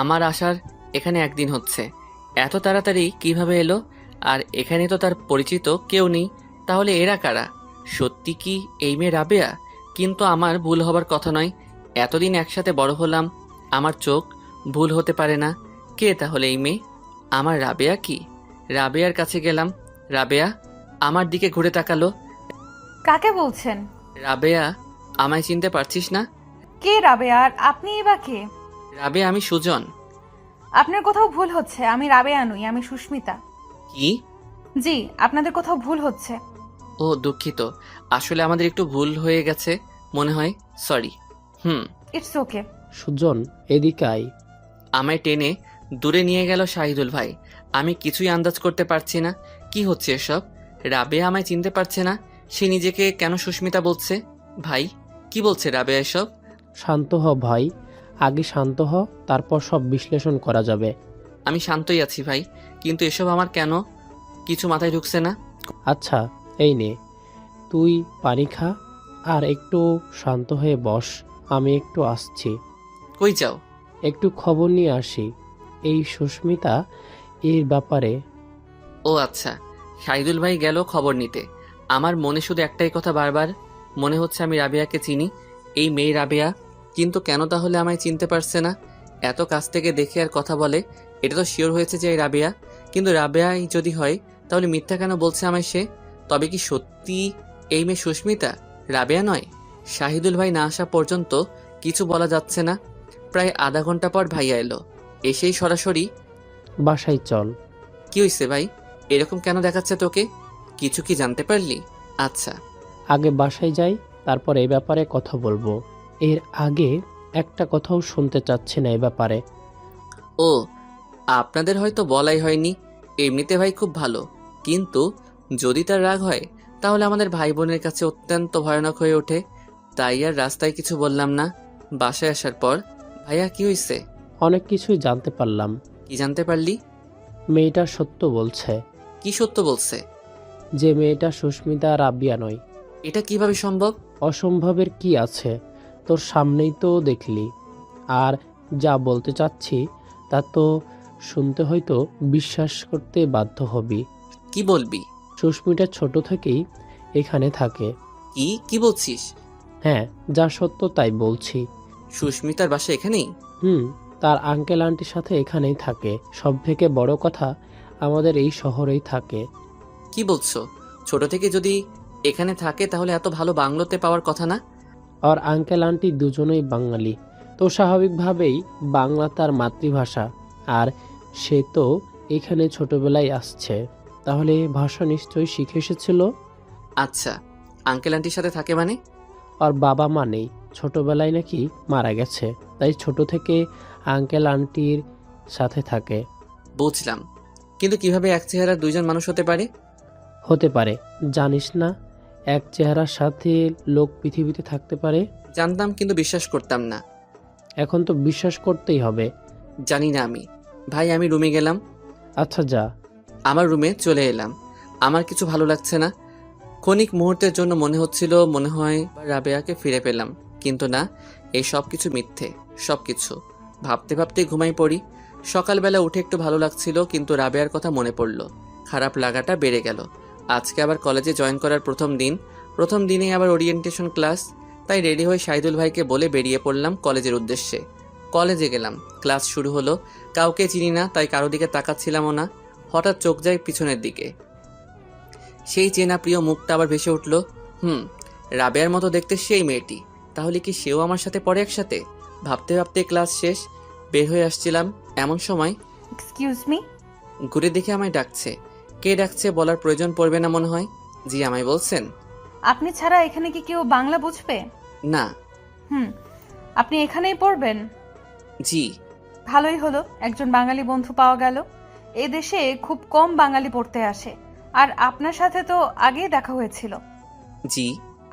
আমার আসার এখানে একদিন হচ্ছে। এত তাড়াতাড়ি কিভাবে এলো? আর এখানে তো তার পরিচিত কেউ নেই। তাহলে এরা কারা? সত্যি কি এই মেয়ে রাবেয়া? কিন্তু আমার ভুল হবার কথা নয়। এতদিন একসাথে বড় হলাম, আমার চোখ ভুল হতে পারে না। কে তাহলে এই মেয়ে? আমার রাবেয়া কি? রাবেয়ার কাছে গেলাম। রাবেয়া আমার দিকে ঘুরে তাকালো। কাকে বলছেন? রাবেয়া, আমায় চিনতে পারছিস না? কে রাবে? আর আপনি বা কে? রাবেয়া, আমি সুজন। আপনার কোথাও ভুল হচ্ছে। আমি রাবেয়া নই, আমি সুস্মিতা। কি? জি, আপনাদের কোথাও ভুল হচ্ছে। ও দুঃখিত, আসলে আমাদের একটু ভুল হয়ে গেছে মনে হয়। সরি। It's okay. সুজন এদিকে আয়। আমায় টেনে দূরে নিয়ে গেল শাহিদুল ভাই। আমি কিছুই আন্দাজ করতে পারছি না কি হচ্ছে এসব। রাবেয়া আমায় চিনতে পারছে না। সে নিজেকে কেন সুস্মিতা বলছে? ভাই, কি বলছে রাবেয়া এসব? শান্ত হ ভাই, আগে শান্ত হ, তারপর সব বিশ্লেষণ করা যাবে। আমি শান্তই আছি ভাই, কিন্তু এসব আমার কেন কিছু মাথায় ঢুকছে না। আচ্ছা এই নে, তুই পানি খা আর একটু শান্ত হয়ে বস। আমি একটু আসছি। কই যাও? একটু খবর নিয়ে আসি এই সুস্মিতা এর ব্যাপারে। ও আচ্ছা, শাহিদুল ভাই গেল খবর নিতে। আমার মনে শুধু একটাই কথা বারবার মনে হচ্ছে, আমি রাবেয়াকে চিনি। এই মেয়ে রাবেয়া, কিন্তু কেন তাহলে আমায় চিনতে পারছে না? এত কাছ থেকে দেখে আর কথা বলে, এটা তো শিওর হয়েছে যে এই রাবেয়া। কিন্তু রাবেয়াই যদি হয়, তাহলে মিথ্যা কেন বলছে আমায় সে? তবে কি সত্যি এই মেয়ে সুস্মিতা, রাবেয়া নয়? শাহিদুল ভাই না আসা পর্যন্ত কিছু বলা যাচ্ছে না। প্রায় আধা ঘন্টা পর ভাইয়া এলো। এসেই সরাসরি, বাসায় চল। কি হয়েছে ভাই? এরকম কেন দেখাচ্ছে তোকে? কিছু কি জানতে পারলি? আচ্ছা। আগে বাসায় যাই, তারপর এই ব্যাপারে কথা বলবো। এর আগে একটা কথাও শুনতে চাচ্ছি না এই ব্যাপারে। ও, আপনাদের হয়তো বলাই হয়নি। এমনিতে ভাই খুব ভালো, কিন্তু যদি তার রাগ হয় তাহলে আমাদের ভাই বোনের কাছে অত্যন্ত ভয়ানক হয়ে ওঠে। তাই আর রাস্তায় কিছু বললাম না। বাসায় আসার পর, ভাইয়া কি হয়েছে? অনেক কিছুই জানতে পারলাম। কি জানতে পারলি? মেয়েটা সত্য বলছে। কি সত্য বলছে? যে মেয়েটা সুস্মিতা রাবিয়া নয়। এটা কিভাবে সম্ভব? অসম্ভবের কি আছে? তোর সামনেই তো দেখলি। আর যা বলতে চাচ্ছি তা তো শুনতে হয়তো বিশ্বাস করতে বাধ্য হবি। কি বলবি? সুস্মিতা ছোট থেকেই এখানে থাকে। কি কি বলছিস? হ্যাঁ, যা সত্য তাই বলছি। সুস্মিতার বাসা এখানেই? তার আঙ্কেল আন্টির সাথে এখানেই থাকে। সব থেকে বড় কথা, আমাদের এই শহরেই থাকে। কি বলছো? ছোট থেকে যদি এখানে থাকে তাহলে এত ভালো বাংলোতে পাওয়ার কথা না? আর আঙ্কেল আন্টি দুজনেই বাঙালি, তো স্বাভাবিকভাবেই বাংলা তার মাতৃভাষা। আর সে তো এখানে ছোটবেলায় আসছে, তাহলে ভাষা নিশ্চয়ই শিখে এসেছিল। আচ্ছা, আঙ্কেল আন্টির সাথে থাকে মানে? আর বাবা মা নেই, ছোটবেলায় নাকি মারা গেছে, তাই ছোট থেকে আঙ্কেল আন্টির সাথে থাকে। বুঝলাম, কিন্তু কিভাবে এক চেহারার দুইজন মানুষ হতে পারে? হতে পারে, জানিস না এক চেহারার সাথে লোক পৃথিবীতে থাকতে পারে? জানতাম, কিন্তু বিশ্বাস করতাম না। এখন তো বিশ্বাস করতেই হবে। জানি না আমি। ভাই, আমি রুমে গেলাম। আচ্ছা যা। আমার রুমে চলে এলাম। আমার কিছু ভালো লাগছে না। ক্ষণিক মুহূর্তের জন্য মনে হচ্ছিল মনে হয় রাবেয়াকে ফিরে পেলাম, কিন্তু না, এই সব কিছু মিথ্যে। সব কিছু ভাবতে ভাবতে ঘুমাই পড়ি। সকালবেলা উঠে একটু ভালো লাগছিল, কিন্তু রাবেয়ার কথা মনে পড়ল। খারাপ লাগাটা বেড়ে গেল। আজকে আবার কলেজে জয়েন করার প্রথম দিনেই আবার ওরিয়েন্টেশন ক্লাস। তাই রেডি হয়ে শাহিদুল ভাইকে বলে বেরিয়ে পড়লাম কলেজের উদ্দেশ্যে। কলেজে গেলাম। ক্লাস শুরু হলো। কাউকে চিনি না, তাই কারো দিকে তাকাচ্ছিলামও না। হঠাৎ চোখ যায় পিছনের দিকে। সেই চেনা প্রিয় মুখটা আবার ভেসে উঠল। রাবেয়ার মতো দেখতে সেই মেয়েটি, তাহলে কি সেও আমার সাথে পড়ে একসাথে? ভাবতে ভাবতে ক্লাস শেষ, বের হয়ে আসছিলাম, এমন সময় এক্সকিউজ মি। ঘুরে দেখে আমায় ডাকছে। কে ডাকছে বলার প্রয়োজন পড়বে না মনে হয়। জি, আমায় বলছেন? আপনি ছাড়া এখানে কি কেউ বাংলা বুঝবে? না। আপনি এখানেই পড়বেন? জি। ভালোই হলো, একজন বাঙালি বন্ধু পাওয়া গেল। এ দেশে খুব কম বাঙালি পড়তে আসে, আর আপনার সাথে তো আগেই দেখা হয়েছিল। জি।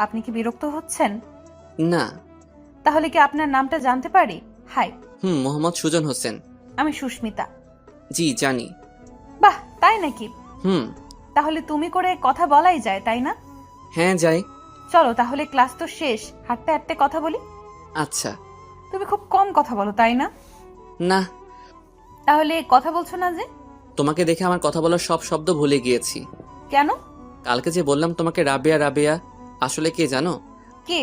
আপনি কি বিরক্ত হচ্ছেন? না। তাহলে কি আপনার নামটা জানতে পারি? হাই, মোহাম্মদ সুজন হোসেন। আমি সুস্মিতা। জি জানি। বাহ, তাই নাকি? হুম। তাহলে তুমি করে কথা বলাই যায়, তাই না? হ্যাঁ যাই। চলো তাহলে, ক্লাস তো শেষ, হাঁটতে হাঁটতে কথা বলি। আচ্ছা। তুমি খুব কম কথা বলো, তাই না? না। তাহলে কথা বলছো না যে? তোমাকে দেখে আমার কথা বলার সব শব্দ ভুলে গিয়েছি। কেন? কালকে যে বললাম তোমাকে রাবেয়া রাবেয়া, আসলে কে জানো? কে?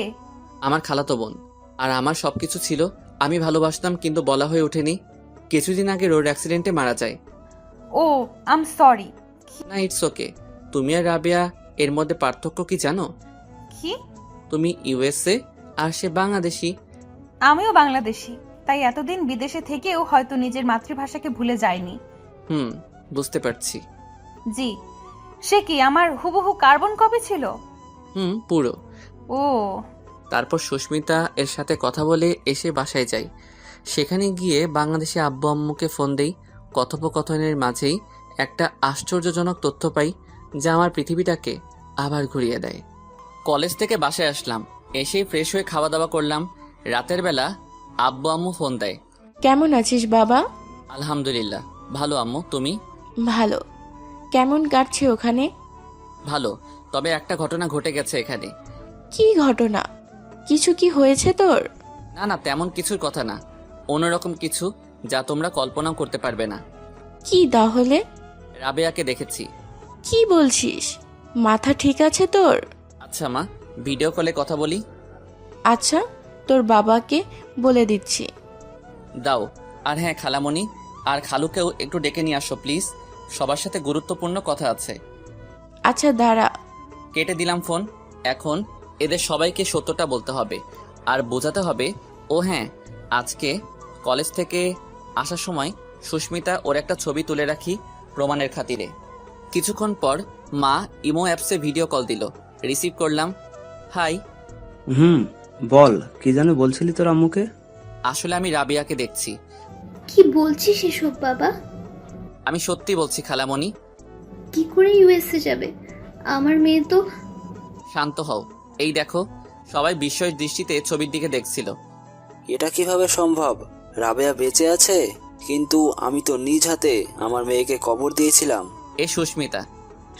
আমার খালাতো বোন। আর আমার সবকিছু ছিল, আমি ভালোবাসতাম, কিন্তু বলা হয়ে ওঠেনি। কিছুদিন আগে রোড অ্যাক্সিডেন্টে মারা যায়। ও, আম সরি। না, ইটস ওকে। তুমি আর রাবেয়া এর মধ্যে পার্থক্য কি জানো? কি? তুমি ইউএসএ আর সে বাংলাদেশি। আমিও বাংলাদেশি, তাই এতদিন বিদেশে থেকেও হয়তো নিজের মাতৃভাষাকে ভুলে যায়নি। বুঝতে পারছি। জি। সে কি আমার হুবহু কার্বন কপি ছিল? পুরো। ও। তারপর সুস্মিতা এর সাথে কথা বলে এসে বাসায় যাই। সেখানে গিয়ে বাংলাদেশে আব্বু আম্মুকে ফোন দেই। কথোপকথনের মাঝেই একটা আশ্চর্যজনক তথ্য পাই, যা আমার পৃথিবীটাকে আবার ঘুরিয়ে দেয়। কলেজ থেকে বাসায় আসলাম, এসেই ফ্রেশ হয়ে খাওয়া দাওয়া করলাম। রাতের বেলা আব্বু আম্মু ফোন দেয়। কেমন আছিস বাবা? আলহামদুলিল্লাহ ভালো আম্মু, তুমি? ভালো। কেমন কাটছে ওখানে? ভালো, তবে একটা ঘটনা ঘটে গেছে এখানে। কি ঘটনা? কিছু কি হয়েছে তোর? না না, তেমন কিছুর কথা না, অন্যরকম কিছু, যা তোমরা কল্পনাও করতে পারবে না। কি তাহলে? রাবেয়াকে দেখেছি। কি বলছিস? মাথা ঠিক আছে তোর? আচ্ছা মা, ভিডিও কলে কথা বলি। আচ্ছা, তোর বাবাকে বলে দিচ্ছি। দাও। আর হ্যাঁ, খালামণি আর খালুকেও একটু ডেকে নিয়ে আসো প্লিজ, সবার সাথে গুরুত্বপূর্ণ কথা আছে। আচ্ছা দাঁড়া। কেটে দিলাম ফোন। এখন এদের সবাইকে সত্যটা বলতে হবে আর বোঝাতে হবে। ও হ্যাঁ, আজকে কলেজ থেকে আসার সময় সুস্মিতা ওর একটা ছবি তুলে রাখি প্রমাণের খাতিরে। কিছুক্ষণ পর মা ইমো অ্যাপসে ভিডিও কল দিল, রিসিভ করলাম। হাই। বল, কি জানো বলছিলি তোর আম্মুকে? আসলে আমি রাবিয়াকে দেখছি। কি বলছিস এসব বাবা? আমি সত্যি বলছি খালামণি। কি করে ইউএসএ যাবে? আমার মেয়ে তো। শান্ত হও, এই দেখো। সবাই বিস্ময়ের দৃষ্টিতে ছবির দিকে দেখছিল। এটা কিভাবে সম্ভব? রাবেয়া বেঁচে আছে? কিন্তু আমি তো নিজ হাতে আমার মেয়েকে কবর দিয়েছিলাম। এ সুস্মিতা।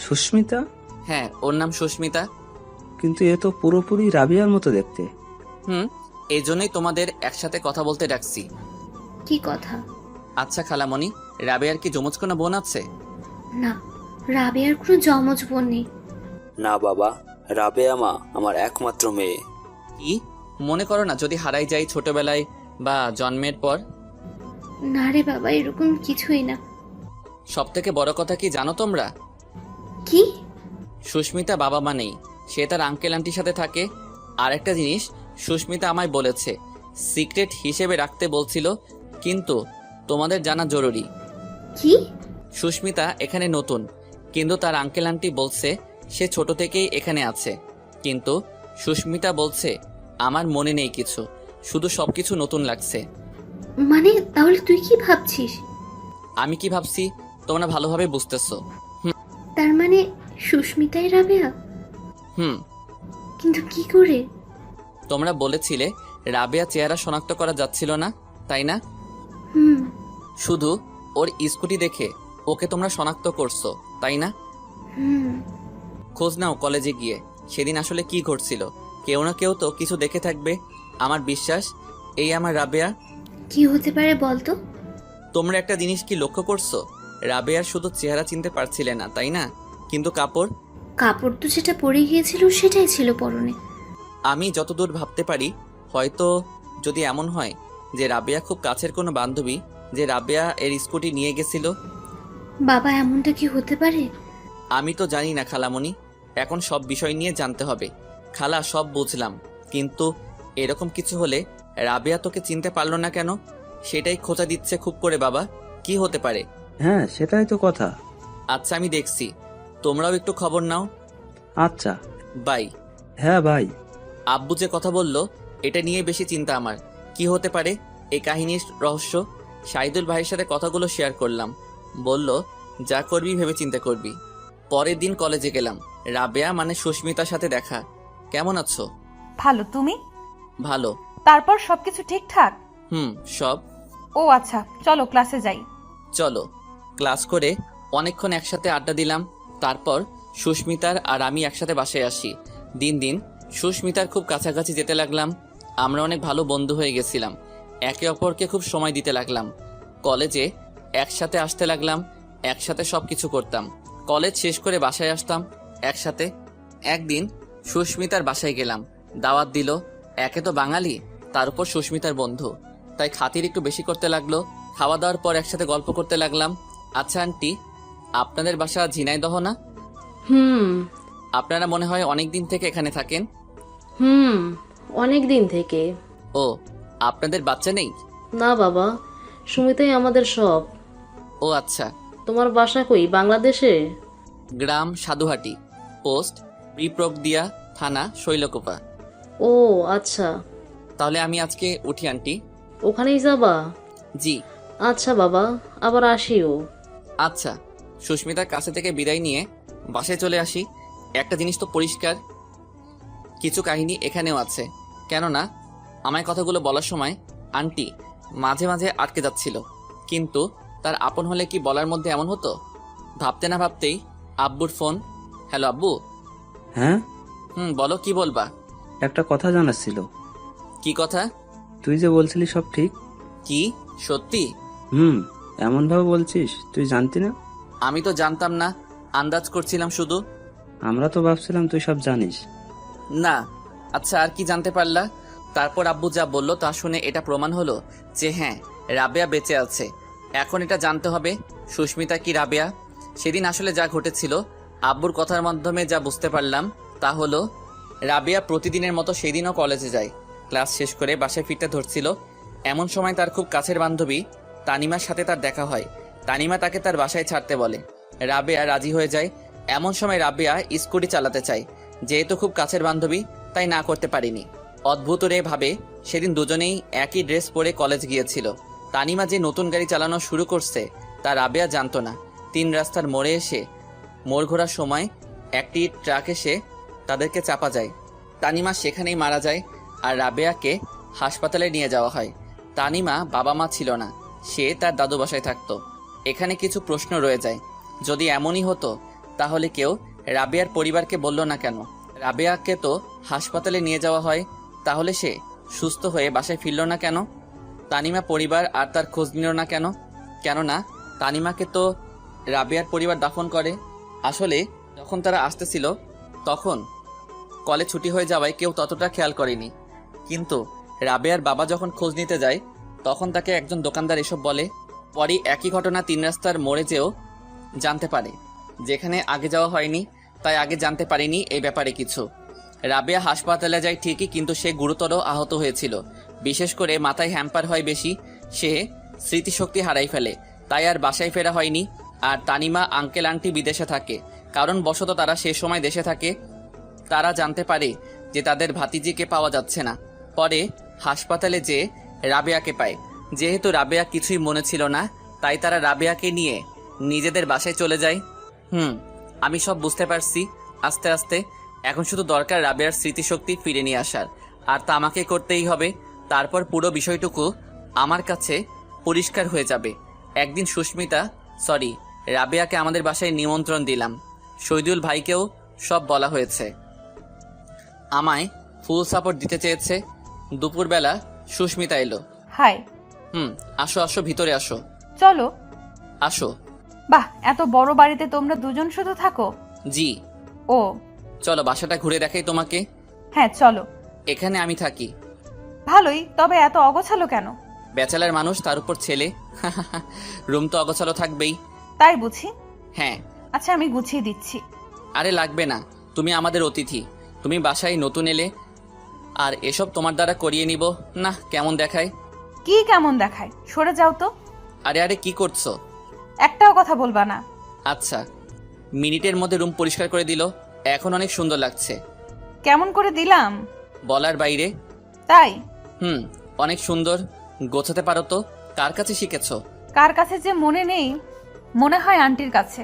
সুস্মিতা? হ্যাঁ, ওর নাম সুস্মিতা। কিন্তু এ তো পুরোপুরি রাবিয়ার মতো দেখতে। এই জন্যই তোমাদের একসাথে কথা বলতে ডাকছি। কি কথা? আচ্ছা খালামণি, রাবেয়ার কি যমজ কোনো বোন আছে? না, রাবেয়ার কোনো জমজ বোন নেই। না বাবা, রাবেয়া মা আমার একমাত্র মেয়ে। কি মনে করো না যদি হারাই যাই ছোটবেলায় বা জন্মের পর? না রে বাবা, এরকম কিছুই না। সব থেকে বড় কথা কি জানো তোমরা? কি? সুস্মিতা বাবা মা নেই, সে তার আঙ্কেল আন্টির সাথে থাকে। আর একটা জিনিস সুস্মিতা আমায় বলেছে, সিক্রেট হিসেবে রাখতে বলছিল, কিন্তু তোমাদের জানা জরুরি। কি? সুস্মিতা এখানে নতুন, কিন্তু তার আঙ্কেল আন্টি বলছে সে ছোট থেকেই এখানে আছে। কিন্তু সুস্মিতা বলছে আমার মনে নেই কিছু, শুধু সবকিছু নতুন লাগছে। মানে তাহলে তুই কি ভাবছিস? আমি কি ভাবছি তোমরা ভালোভাবে বুঝতেছো। তার মানে সুস্মিতাই রাবেয়া? হুম। কিন্তু কি করে? তোমরা বলেছিলে রাবেয়া চেহারা শনাক্ত করা যাচ্ছিল না, তাই না? শুধু ওর স্কুটি দেখে ওকে তোমরা শনাক্ত করছো, তাই না? খোঁজ নাও কলেজে গিয়ে সেদিন আসলে কি ঘটছিল। কেউ না কেউ তো কিছু দেখে থাকবে, আমার বিশ্বাস। এই আমার রাবেয়া। কি হতে পারে বলতো? তোমরা একটা জিনিস কি লক্ষ্য করছো? রাবেয়ার শুধু চেহারা চিনতে পারছিলে না, তাই না? কিন্তু কাপড় তো যেটা পরে গিয়েছিল সেটাই ছিল পরনে। আমি যতদূর ভাবতে পারি, হয়তো যদি এমন হয় যে রাবেয়া খুব কাছের কোনো বান্ধবী, যে রাবেয়া এর স্কুটি নিয়ে গেছিল। বাবা, এমনটা কি হতে পারে? আমি তো জানি না খালামণি, এখন সব বিষয় নিয়ে জানতে হবে। খালা, সব বুঝলাম, কিন্তু এরকম কিছু হলে রাবেয়া তোকে চিনতে পারলো না কেন? সেটাই খোঁচা দিচ্ছে খুব করে বাবা। কি হতে পারে? হ্যাঁ, সেটাই তো কথা। আচ্ছা, আমি দেখছি, তোমরাও একটু খবর নাও। আচ্ছা। বাই। হ্যাঁ ভাই। আব্বু যে কথা বললো, এটা নিয়ে বেশি চিন্তা আমার। কি হতে পারে এই কাহিনীর রহস্য? শাহিদুল ভাইয়ের সাথে কথাগুলো শেয়ার করলাম। বলল, যা করবি ভেবে চিন্তা করবি। পরের দিন কলেজে গেলাম। রাবেয়া মানে সুস্মিতার সাথে দেখা। কেমন আছো? ভালো, তুমি? ভালো। তারপর সবকিছু ঠিকঠাক? সব। ও আচ্ছা, চলো ক্লাসে যাই। চলো। ক্লাস করে অনেকক্ষণ একসাথে আড্ডা দিলাম। তারপর সুস্মিতার আর আমি একসাথে বাসায় আসি। দিন দিন সুস্মিতার খুব কাছাকাছি যেতে লাগলাম। আমরা অনেক ভালো বন্ধু হয়ে গেছিলাম। একে অপরকে খুব সময় দিতে লাগলাম। কলেজে একসাথে আসতে লাগলাম, একসাথে সব কিছু করতাম। কলেজ শেষ করে বাসায় আসতাম একসাথে। একদিন সুস্মিতার বাসায় গেলাম, দাওয়াত দিল। একে তো বাঙালি, তার উপর সুস্মিতার বন্ধু, তাই খাতির একটু বেশি করতে লাগলো। খাওয়া দাওয়ার পর একসাথে গল্প করতে লাগলাম। আচ্ছা আন্টি, আপনাদের বাসা ঝিনাইদহ না? আপনারা মনে হয় অনেক দিন থেকে এখানে থাকেন। অনেক দিন থেকে। ও, আপনাদের বাচ্চা নেই? না বাবা, সুমিতাই আমাদের সব। ও আচ্ছা। তোমার বাসা কই, বাংলাদেশে? গ্রাম সাধুহাটি, পোস্ট বিপ্রকদিয়া, থানা শৈলকুপা। ও আচ্ছা। তাহলে আমি আজকে উঠি আন্টি। ওখানেই যাবা? জি। আচ্ছা বাবা, আবার আসিও। আচ্ছা। সুস্মিতার কাছে থেকে বিদায় নিয়ে বাসায় চলে আসি। একটা জিনিস তো পরিষ্কার, কিছু কাহিনী এখানেও আছে। কেননা আমায় কথাগুলো বলার সময় আন্টি মাঝে মাঝে আটকে যাচ্ছিল, কিন্তু তার আপন হলে কি বলার মধ্যে এমন হতো? ভাবতে না ভাবতেই আব্বুর ফোন। হ্যালো আব্বু। হ্যাঁ, বলো, কি বলবা? একটা কথা জানার ছিল। কি কথা? তুই যে বলছিলি সব ঠিক। কি সত্যি? এমন ভাবে বলছিস, তুই জানতি না? আমি তো জানতাম না, আন্দাজ করছিলাম শুধু। আমরা তো ভাবছিলাম তুই সব জানিস। না। আচ্ছা, আর কি জানতে পারলা? তারপর আব্বু যা বলল তা শুনে এটা প্রমাণ হলো যে হ্যাঁ, রাবেয়া বেঁচে আছে। এখন এটা জানতে হবে সুস্মিতা কি রাবেয়া। সেদিন আসলে যা ঘটেছিল, আব্বুর কথার মাধ্যমে যা বুঝতে পারলাম তা হলো রাবেয়া প্রতিদিনের মতো সেদিনও কলেজে যায়। ক্লাস শেষ করে বাসায় ফিরতে ধরছিল, এমন সময় তার খুব কাছের বান্ধবী তানিমার সাথে তার দেখা হয়। তানিমা তাকে তার বাসায় ছাড়তে বলে। রাবেয়া রাজি হয়ে যায়। এমন সময় রাবেয়া স্কুটি চালাতে চায়, যেহেতু খুব কাছের বান্ধবী তাই না করতে পারিনি। অদ্ভুত রে ভাবে সেদিন দুজনেই একই ড্রেস পরে কলেজ গিয়েছিল। তানিমা যে নতুন গাড়ি চালানো শুরু করছে তা রাবেয়া জানতো না। 3 রাস্তার মোড়ে এসে মোড় ঘোরার সময় একটি ট্রাক এসে তাদেরকে চাপা যায়। তানিমা সেখানেই মারা যায় আর রাবেয়াকে হাসপাতালে নিয়ে যাওয়া হয়। তানিমা বাবা মা ছিল না, সে তার দাদু বাসায় থাকতো। এখানে কিছু প্রশ্ন রয়ে যায়। যদি এমনই হতো তাহলে কেউ রাবেয়ার পরিবারকে বলল না কেন? রাবেয়াকে তো হাসপাতালে নিয়ে যাওয়া হয়, তাহলে সে সুস্থ হয়ে বাসায় ফিরল না কেন? তানিমা পরিবার আর তার খোঁজ নিল না কেন? কেননা তানিমাকে তো রাবেয়ার পরিবার দাফন করে। আসলে যখন তারা আসতেছিল তখন কলেজ ছুটি হয়ে যাওয়ায় কেউ ততটা খেয়াল করেনি, কিন্তু রাবেয়ার বাবা যখন খোঁজ নিতে যায় তখন তাকে একজন দোকানদার এসব বলে। পরে একই ঘটনা 3 রাস্তার মোড়ে যেও জানতে পারে, যেখানে আগে যাওয়া হয়নি, তাই আগে জানতে পারিনি এই ব্যাপারে কিছু। রাবেয়া হাসপাতালে যায় ঠিকই, কিন্তু সে গুরুতর আহত হয়েছিল। বিশেষ করে মাথায় হ্যাম্পার হয় বেশি, সে স্মৃতিশক্তি হারাই ফেলে, তাই আর বাসায় ফেরা হয়নি। আর তানিমা আঙ্কেল আন্টি বিদেশে থাকে, কারণ বশত তারা সে সময় দেশে থাকে। তারা জানতে পারে যে তাদের ভাতিজিকে পাওয়া যাচ্ছে না। পরে হাসপাতালে যেয়ে রাবেয়াকে পায়। যেহেতু রাবেয়া কিছুই মনে ছিল না, তাই তারা রাবেয়াকে নিয়ে নিজেদের বাসায় চলে যায়। আমি সব বুঝতে পারছি আস্তে আস্তে। এখন শুধু দরকার রাবেয়ার স্মৃতিশক্তি ফিরে নিয়ে আসার, আর তা আমাকে করতেই হবে। তারপর পুরো বিষয়টুকু আমার কাছে পরিষ্কার হয়ে যাবে। একদিন রাবেয়াকে আমাদের বাসায় নিমন্ত্রণ দিলাম। শহীদুল ভাইকেও সব বলা হয়েছে। আমায় ফুল সাপোর্ট দিতে চেয়েছে। দুপুরবেলা সুস্মিতা এলো। হাই। আসো আসো, ভিতরে আসো। চলো। আসো। বাহ, এত বড় বাড়িতে তোমরা দুজন শুধু থাকো? জি। ও, চলো বাসাটা ঘুরে দেখাই তোমাকে। হ্যাঁ চলো। এখানে আমি থাকি। ভালোই, তবে এত অগোছালো কেন? ব্যাচেলার মানুষ, তার উপর ছেলে, রুম তো অগোছালো থাকবেই। তাই বুঝি? হ্যাঁ, আচ্ছা আমি গুছিয়ে দিচ্ছি। আরে লাগবে না, তুমি আমাদের অতিথি, তুমি বাসায় নতুন এলে আর এসব তোমার দ্বারা করিয়ে নিব না কেমন দেখায়? কি কেমন দেখায়? সরে যাও তো। আরে আরে কি করছো? একটাও কথা বলবা না। আচ্ছা, মিনিটের মধ্যে রুম পরিষ্কার করে দিল। এখন অনেক সুন্দর লাগছে। কেমন করে দিলাম? বলার বাইরে। তাই? অনেক সুন্দর। গোছাতে পারো তো? কার কাছে শিখেছো? কার কাছে যে মনে নেই, মনে হয় আন্টির কাছে।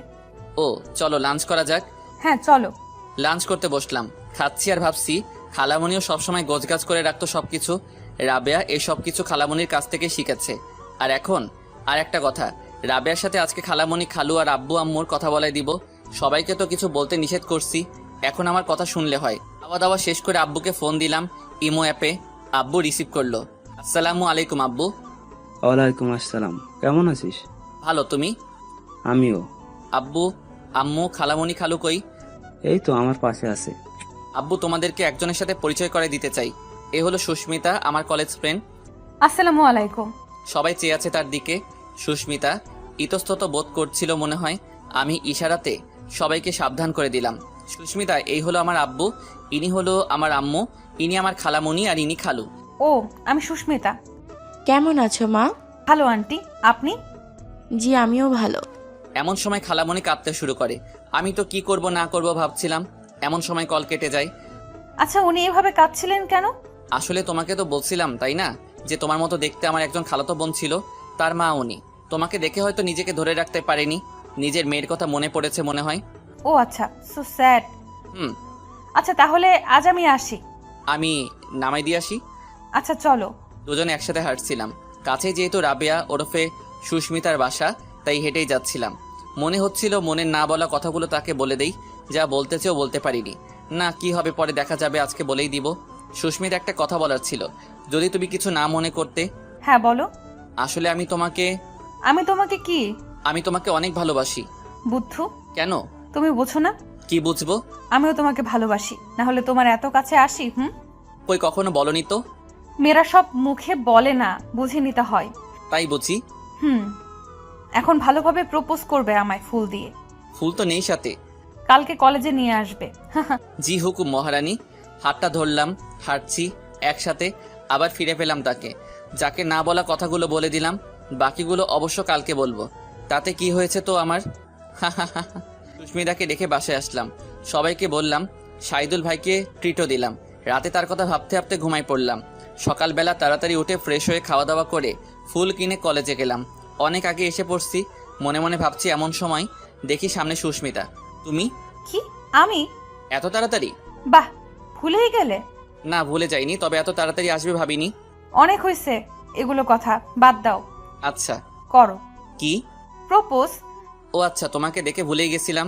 ও চলো লাঞ্চ করা যাক। হ্যাঁ চলো। লাঞ্চ করতে বসলাম, খাচ্ছি আর ভাবছি খালামণিও সবসময় গোছগাছ করে রাখতো সবকিছু। রাবেয়া এই সব কিছু খালামণির কাছ থেকে শিখেছে। আর এখন আর একটা কথা, রাবেয়ার সাথে আজকে খালামণি, খালু আর আব্বু আম্মুর কথা বলাই দিব। সবাইকে তো কিছু বলতে নিষেধ করছি, এখন আমার কথা শুনলে হয়। খাওয়া দাওয়া শেষ করে আব্বুকে ফোন দিলাম ইমো অ্যাপে। আব্বু রিসিভ করলো। আসসালামু আলাইকুম আব্বু। ওয়ালাইকুম আসসালাম, কেমন আছিস? ভালো, তুমি? আমিও। আব্বু আম্মু খালামণি খালু কই? এই তো আমার পাশে আছে। আব্বু তোমাদেরকে একজনের সাথে পরিচয় করে দিতে চাই। এ হলো সুস্মিতা, আমার কলেজ ফ্রেন্ড। আসসালামু আলাইকুম। সবাই চেয়ে আছে তার দিকে। সুস্মিতা ইতস্তত বোধ করছিল মনে হয়। আমি ইশারাতে সবাইকে সাবধান করে দিলাম। সুস্মিতা, এই হলো আমার আব্বু, ইনি হলো আমার আম্মু, ইনি আমার খালামণি আর ইনি খালু। ও, আমি সুস্মিতা। কেমন আছো মা? ভালো আন্টি, আপনি? জি আমিও ভালো। এমন সময় খালামণি কাঁদতে শুরু করে। আমি তো কি করব না করব ভাবছিলাম, এমন সময় কল কেটে যায়। আচ্ছা, উনি এভাবে কাঁদছিলেন কেন? আসলে তোমাকে তো বলছিলাম তাই না, যে তোমার মতো দেখতে আমার একজন খালাতো বোন ছিল, তার মা উনি। তোমাকে দেখে হয়তো নিজেকে ধরে রাখতে পারেনি, নিজের মেয়ের কথা মনে পড়েছে মনে হয়। ও আচ্ছা, সো স্যাড। আচ্ছা তাহলে আজ আমি আসি। আমি নামাই দিয়ে আসি। আচ্ছা চলো। দুজনে একসাথে হাঁটছিলাম। কাছে যেহেতু রাবেয়া ওরফে সুস্মিতার বাসা, তাই হেঁটেই যাচ্ছিলাম। মনে হচ্ছিল মনের না বলা কথাগুলো তাকে বলে দেই, যা বলতে চেয়েও বলতে পারিনি। না কি হবে পরে দেখা যাবে, আজকে বলেই দিব। সুস্মিতা, একটা কথা বলার ছিল, যদি তুমি কিছু না মনে করতে। হ্যাঁ বলো। আসলে আমি তোমাকে কি? আমি তোমাকে অনেক ভালোবাসি। বুদ্ধু, কেন? তুমি বুঝো না? কি বুঝবো? আমিও তোমাকে ভালোবাসি, না হলে তোমার এত কাছে আসি? কই কখনো বলনি তো। মেয়েরা সব মুখে বলে না, বুঝে নিতে হয়। তাই বুঝি। এখন ভালোভাবে প্রপোজ করবে আমায় ফুল দিয়ে। ফুল তো নেই সাথে। কালকে কলেজে নিয়ে আসবে। জি হুকুম মহারানী। হাতটা ধরলাম, হাঁটছি একসাথে, আবার ফিরে পেলাম তাকে। যাকে না বলা কথাগুলো বলে দিলাম, বাকিগুলো অবশ্য কালকে বলবো। তাতে কি হয়েছে তো আমার। সুস্মিতাকে ডেকে বাসায় আসলাম, সবাইকে বললাম, সাইদুল ভাইকে ট্রিটও দিলাম। রাতে তার কথা ভাবতে ভাবতে ঘুমাই পড়লাম। সকালবেলা তাড়াতাড়ি উঠে ফ্রেশ হয়ে খাওয়া দাওয়া করে ফুল কিনে কলেজে গেলাম। অনেক আগে এসে পড়ছি, মনে মনে ভাবছি। এমন সময় দেখি সামনে সুস্মিতা। তুমি? কি আমি? এত তাড়াতাড়ি? বাহ, ভুলেই গেলে? না ভুলে যাইনি, তবে এত তাড়াতাড়ি আসবে ভাবিনি। অনেক হয়েছে এগুলো কথা, বাদ দাও। আচ্ছা করো। কি? প্রপোজ। ও আচ্ছা, তোমাকে দেখে ভুলেই গেছিলাম।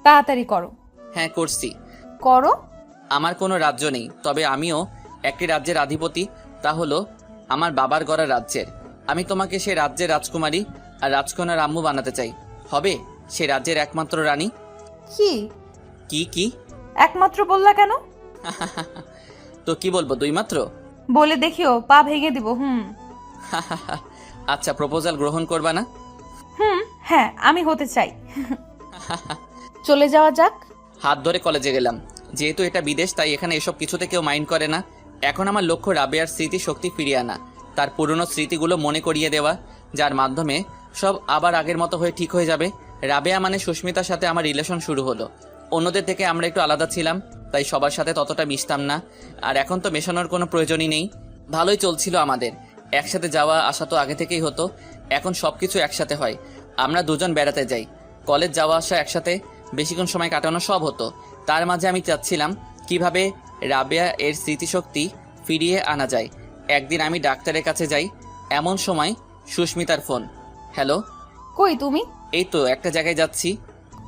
তাড়াতাড়ি করো। হ্যাঁ করছি। করো। আমার কোনো রাজ্য নেই, তবে আমিও একটি রাজ্যের অধিপতি, তা হলো আমার বাবার গড়া রাজ্যের। আমি তোমাকে সে রাজ্যের রাজকুমারী আর রাজকন্যার আম্মু বানাতে চাই। হবে সে রাজ্যের একমাত্র রানী। কি কি কি একমাত্র বললা কেন? তো কি বলবো, দুই মাত্র? বলে দেখিও, পা ভেঙে দিব। আচ্ছা, প্রপোজাল গ্রহণ করবা না? হ্যাঁ আমি হতে চাই। চলে যাওয়া যাক। হাত ধরে কলেজে গেলাম। যেহেতু এটা বিদেশ, তাই এখানে এসব কিছুতে কেউ মাইন্ড করে না। এখন আমার লক্ষ্য রাবেয়ার স্মৃতি শক্তি ফিরিয়ে আনা, তার পুরনো স্মৃতিগুলো মনে করিয়ে দেওয়া, যার মাধ্যমে সব আবার আগের মতো হয়ে ঠিক হয়ে যাবে। রাবেয়া মানে সুস্মিতার সাথে আমার রিলেশন শুরু হলো। অন্যদের থেকে আমরা একটু আলাদা ছিলাম, তাই সবার সাথে ততটা মিশতাম না। আর এখন তো মেশানোর কোনো প্রয়োজনই নেই। ভালোই চলছিল আমাদের, একসাথে যাওয়া আসা তো আগে থেকেই হতো। এখন সব কিছু একসাথে হয়। আমরা দুজন বেড়াতে যাই, কলেজ যাওয়া আসা একসাথে, বেশিক্ষণ সময় কাটানো সব হতো। তার মাঝে আমি চাচ্ছিলাম কিভাবে রাবেয়া এর স্মৃতিশক্তি ফিরিয়ে আনা যায়। একদিন আমি ডাক্তারের কাছে যাই, এমন সময় সুস্মিতার ফোন। হ্যালো। কই তুমি? এই তো একটা জায়গায় যাচ্ছি।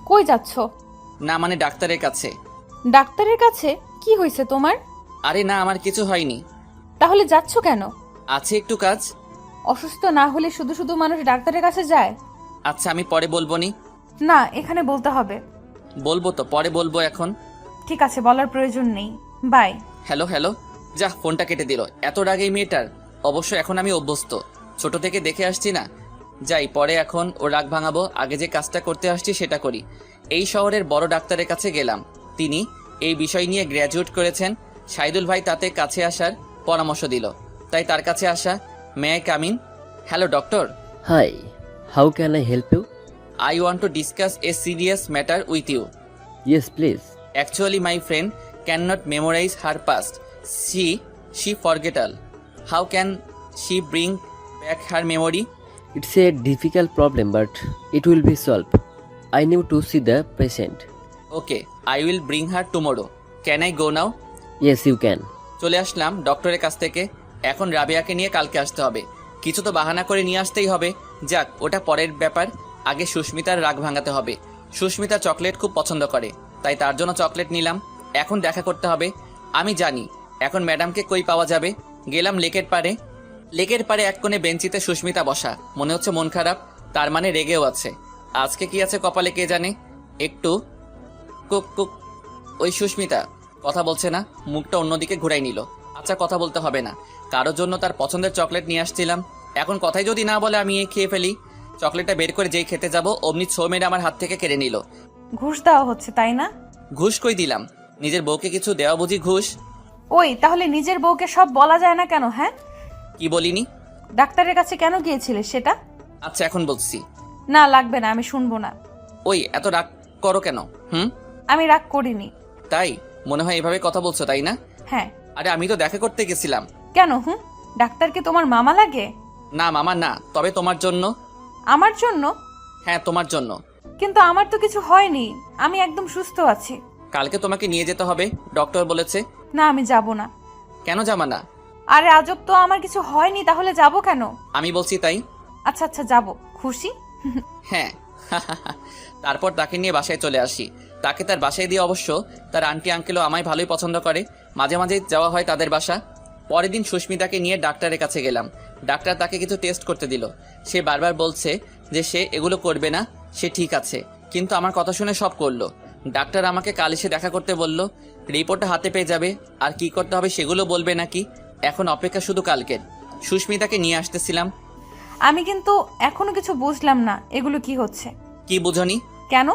কই যাচ্ছ? না মানে ডাক্তারের কাছে। ডাক্তারের কাছে? কি হয়েছে তোমার? আরে না, আমার কিছু হয়নি। তাহলে যাচ্ছ কেন? আছে একটু কাজ। অসুস্থ না হলে শুধু শুধু মানুষ ডাক্তারের কাছে যায়? আচ্ছা আমি পরে বলবো নি। না, এখানে বলতে হবে। বলবো তো, পরে বলবো এখন। ঠিক আছে, বলার প্রয়োজন নেই, বাই। Hello hello. যা, ফোনটা কেটে দিল। এত রাগেই মেয়েটার। অবশ্য এখন আমি অভ্যস্ত, ছোট থেকে দেখে আসছি না, যাই পরে, এখন ও রাগ ভাঙাবো, আগে যে কাজটা করতে আসছি সেটা করি। এই শহরের বড় ডাক্তারের কাছে গেলাম, তিনি এই বিষয় নিয়ে গ্র্যাজুয়েট করেছেন। শাহিদুল ভাই তাতে কাছে আসার পরামর্শ দিল, তাই তার কাছে আসা। May I come in? Hello doctor. Hi, how can I help you? I want to discuss a serious matter with you. Yes, please. Actually, my friend cannot memorize her past. She forget all. How can she bring back her memory? It's a difficult problem, but it will be solved. I need to see the patient. Okay, I will bring her tomorrow. Can I go now? Yes, you can. চলে আসলাম ডক্টরের কাছ থেকে। এখন রাবেয়াকে নিয়ে কালকে আসতে হবে, কিছু তো বাহানা করে নিয়ে আসতেই হবে। যাক, ওটা পরের ব্যাপার, আগে সুস্মিতার রাগ ভাঙাতে হবে। সুস্মিতা চকলেট খুব পছন্দ করে, তাই তার জন্য চকলেট নিলাম। এখন দেখা করতে হবে। আমি জানি এখন ম্যাডামকে কই পাওয়া যাবে। গেলাম লেকের পাড়ে। লেকের পাড়ে এক কোণে বেঞ্চিতে সুস্মিতা বসা, মনে হচ্ছে মন খারাপ, তার মানে রেগেও আছে। আজকে কি আছে কপালে কে জানে। একটু কুক কুক। ওই সুস্মিতা কথা বলছে না, মুখটা অন্যদিকে ঘুরাই নিল। আচ্ছা, কথা বলতে হবে না, কারোর জন্য তার পছন্দের চকলেট নিয়ে আসছিলাম। এখন কথাই যদি না বলে আমি খেয়ে ফেলি। চকলেটটা বের করে যেই খেতে যাব অমনি ছো মেরে আমার হাত থেকে কেড়ে নিল। ঘুষ দেওয়া হচ্ছে তাই না? ঘুষ কই দিলাম, নিজের বউকে কিছু দেওয়া বুঝি ঘুষ? ওই তাহলে নিজের বউকে সব বলা যায় না কেন? হ্যাঁ, কি বলিনি? ডাক্তারের কাছে কেন গিয়েছিলে সেটা? আচ্ছা এখন বলছি। না লাগবে না, আমি শুনবো না। ওই এত রাগ করো কেন? আমি রাগ করিনি। তাই মনে হয় এভাবে কথা বলছো, তাই না? হ্যাঁ। আরে আমি তো দেখা করতে গেছিলাম। কেন? ডাক্তারকে তোমার মামা লাগে? না মামা না, তবে তোমার জন্য। আমার জন্য? হ্যাঁ তোমার জন্য। কিন্তু আমার তো কিছু হয়নি, আমি একদম সুস্থ আছি। কালকে তোমাকে নিয়ে যেতে হবে, ডক্টর বলেছে। না আমি যাব না। কেন যাবা না? আরে আজব তো, আমার কিছু হয়নি, তাহলে যাব কেন? আমি বলছি তাই। আচ্ছা আচ্ছা যাব। খুশি? হ্যাঁ। তারপর তাকে নিয়ে বাসায় চলে আসি। তাকে তার বাসায় দিয়ে অবশ্য তার আন্টি আঙ্কেলও আমায় ভালোই পছন্দ করে, মাঝে মাঝে যাওয়া হয় তাদের বাসা। পরের দিন সুস্মিতাকে নিয়ে ডাক্তারের কাছে গেলাম। ডাক্তার তাকে কিছু টেস্ট করতে দিল। সে বারবার বলছে যে সে এগুলো করবে না, সে ঠিক আছে, কিন্তু আমার কথা শুনে সব করলো। ডাক্তার আমাকে কাল এসে দেখা করতে বলল, রিপোর্টটা হাতে পেয়ে যাবে, আর কি করতে হবে সেগুলো বলবে নাকি। এখন অপেক্ষা শুধু কালকের। সুস্মিতাকে নিয়ে আসতেছিলাম। আমি কিন্তু এখনো কিছু বুঝলাম না, এগুলো কি হচ্ছে? কি বুঝনি? কেন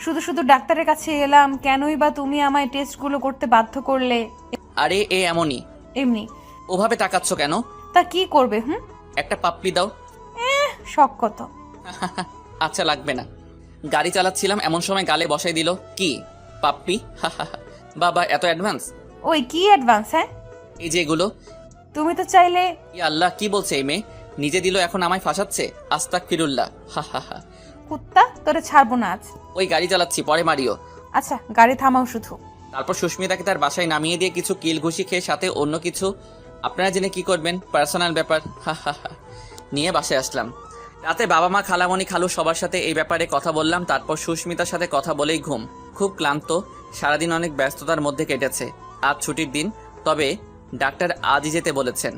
শুধু শুধু ডাক্তারের কাছে এলাম, কেনই বা তুমি আমায় টেস্টগুলো করতে বাধ্য করলে? আরে এ এমনই। এমনি? ওভাবে তাকাচ্ছ কেন? তা কি করবে? একটা পাপ্পি দাও। শখ কত। আচ্ছা লাগবে না। গাড়ি চালাচ্ছিলাম, এমন সময় গালে বসাই দিল কি পাপ্পি। বাবা এত অ্যাডভান্স? ওই কি অ্যাডভান্স? হ্যাঁ এই যে এগুলো। তুমি তো চাইলে। আল্লাহ, কি বলছে এই মেয়ে? নিজে দিল, এখন আমায় ফাঁসাচ্ছে। আস্তাগফিরুল্লাহ। কুত্তা, তোরে ছাড়বো না আজ। ওই গাড়ি চালাচ্ছি, পরে মারিও। আচ্ছা গাড়ি থামাও শুধু। তারপর সুস্মিতাকে তার বাসায় নামিয়ে দিয়ে কিছু কিল ঘুষি খেয়ে সাথে অন্য কিছু, আপনারা জেনে কি করবেন, পার্সোনাল ব্যাপার, নিয়ে বাসায় আসলাম। রাতে বাবা মা খালামণি খালু সবার সাথে এই ব্যাপারে কথা বললাম। তারপর সুস্মিতার সাথে কথা বলেই ঘুম। খুব ক্লান্ত, সারাদিন অনেক ব্যস্ততার মধ্যে কেটেছে। আজ ছুটির দিন, তবে ডাক্তার আজই যেতে বলেছেন।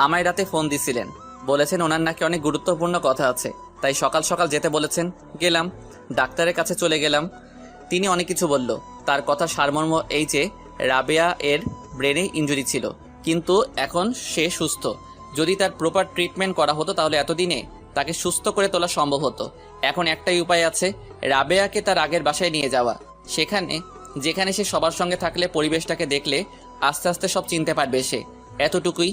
আমায় রাতে ফোন দিছিলেন, বলেছেন ওনার নাকি অনেক গুরুত্বপূর্ণ কথা আছে, তাই সকাল সকাল যেতে বলেছেন। গেলাম, ডাক্তারের কাছে চলে গেলাম। তিনি অনেক কিছু বলল। তার কথা সারমর্ম এই যে রাবেয়া এর ব্রেনে ইনজুরি ছিল, কিন্তু এখন সে সুস্থ। যদি তার প্রপার ট্রিটমেন্ট করা হতো তাহলে এতদিনে তাকে সুস্থ করে তোলা সম্ভব হতো। এখন একটাই উপায় আছে, রাবেয়াকে তার আগের বাসায় নিয়ে যাওয়া, যেখানে সে সবার সঙ্গে থাকলে, পরিবেশটাকে দেখলে আস্তে আস্তে সব চিনতে পারবে সে। এতটুকুই।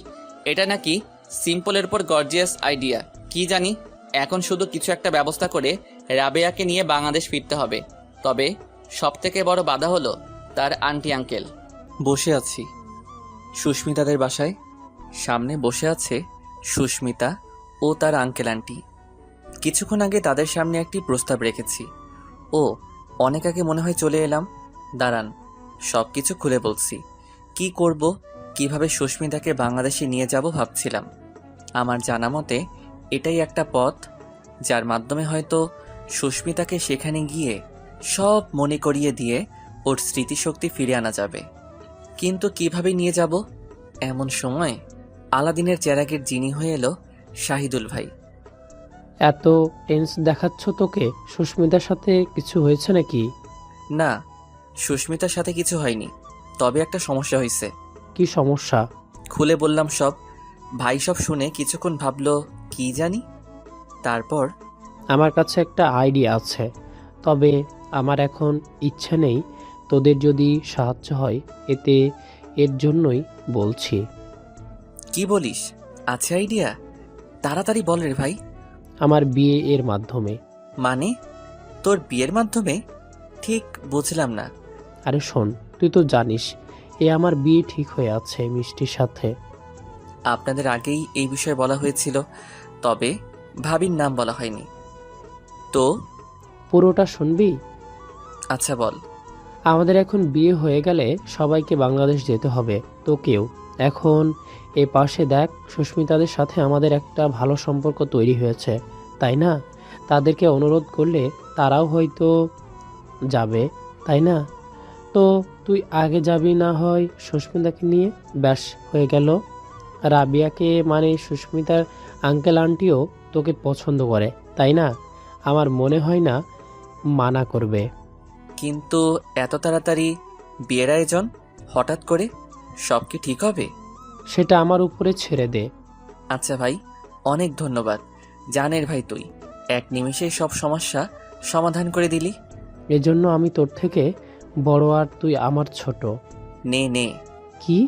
এটা নাকি সিম্পলের পর গর্জিয়াস আইডিয়া, কি জানি। এখন শুধু কিছু একটা ব্যবস্থা করে রাবেয়াকে নিয়ে বাংলাদেশ ফিরতে হবে। তবে সবথেকে বড় বাধা হলো তার আন্টি আঙ্কেল। বসে আছি সুস্মিতাদের বাসায়, সামনে বসে আছে সুস্মিতা ও তার আঙ্কেল আন্টি। কিছুক্ষণ আগে তাদের সামনে একটি প্রস্তাব রেখেছি। ও অনেক আগে মনে হয় চলে এলাম। দাঁড়ান, সব কিছু খুলে বলছি। কি করব, কিভাবে সুস্মিতাকে বাংলাদেশে নিয়ে যাব ভাবছিলাম। আমার জানা মতে এটাই একটা পথ, যার মাধ্যমে হয়তো সুস্মিতাকে সেখানে গিয়ে সব মনে করিয়ে দিয়ে ওর স্মৃতিশক্তি ফিরে আনা যাবে। কিন্তু কিভাবে নিয়ে যাব? এমন সময় আলাদিনের চেরাগের জিনি হয়ে এলো শাহিদুল ভাই। এত টেন্স দেখাচ্ছ তোকে? সুস্মিতার সাথে কিছু হয়েছে নাকি? না, সুস্মিতার সাথে কিছু হয়নি, তবে একটা সমস্যা হয়েছে। কি সমস্যা? খুলে বললাম সব। ভাই সব শুনে কিছুক্ষণ ভাবলো কি জানি। তারপর আমার কাছে একটা আইডিয়া আছে, তবে আমার এখন ইচ্ছে নেই। তোদের যদি সাহায্য হয় এর জন্যই বলছি। কি বলিস? আছে আইডিয়া? তাড়াতাড়ি বল রে ভাই। আমার বিয়ে এর মাধ্যমে। মানে তোর বিয়ের মাধ্যমে? ঠিক বুঝলাম না। আরে শোন, তুই তো জানিস আমার বিয়ে ঠিক হয়ে আছে মিষ্টির সাথে। আপনাদের আগেই এই বিষয়ে বলা হয়েছিল, তবে ভাবির নাম বলা হয়নি। তো পুরোটা শুনবি? আচ্ছা বল। আমাদের এখন বিয়ে হয়ে গেলে সবাইকে বাংলাদেশ যেতে হবে, তোকেও। এখন এ পাশে দেখ, সুস্মিতাদের সাথে আমাদের একটা ভালো সম্পর্ক তৈরি হয়েছে, তাই না? তাদেরকে অনুরোধ করলে তারাও হয়তো যাবে, তাই না? তো তুই আগে যাবি না হয় সুস্মিতাকে নিয়ে, ব্যাস হয়ে গেল। রাবিয়াকে মানে সুস্মিতার আঙ্কেল আন্টিও তোকে পছন্দ করে, তাই না? আমার মনে হয় না মানা করবে। কিন্তু এত তাড়াতাড়ি বিয়ের আয়োজন হঠাৎ করে, সব কি ঠিক হবে? সেটা আমার উপরে ছেড়ে দে। আচ্ছা ভাই, অনেক ধন্যবাদ। জানের ভাই তুই, এক নিমেষেই সব সমস্যা সমাধান করে দিলি। এজন্য আমি তোর থেকে বড় আর তুই আমার ছোট। নে নে। কি?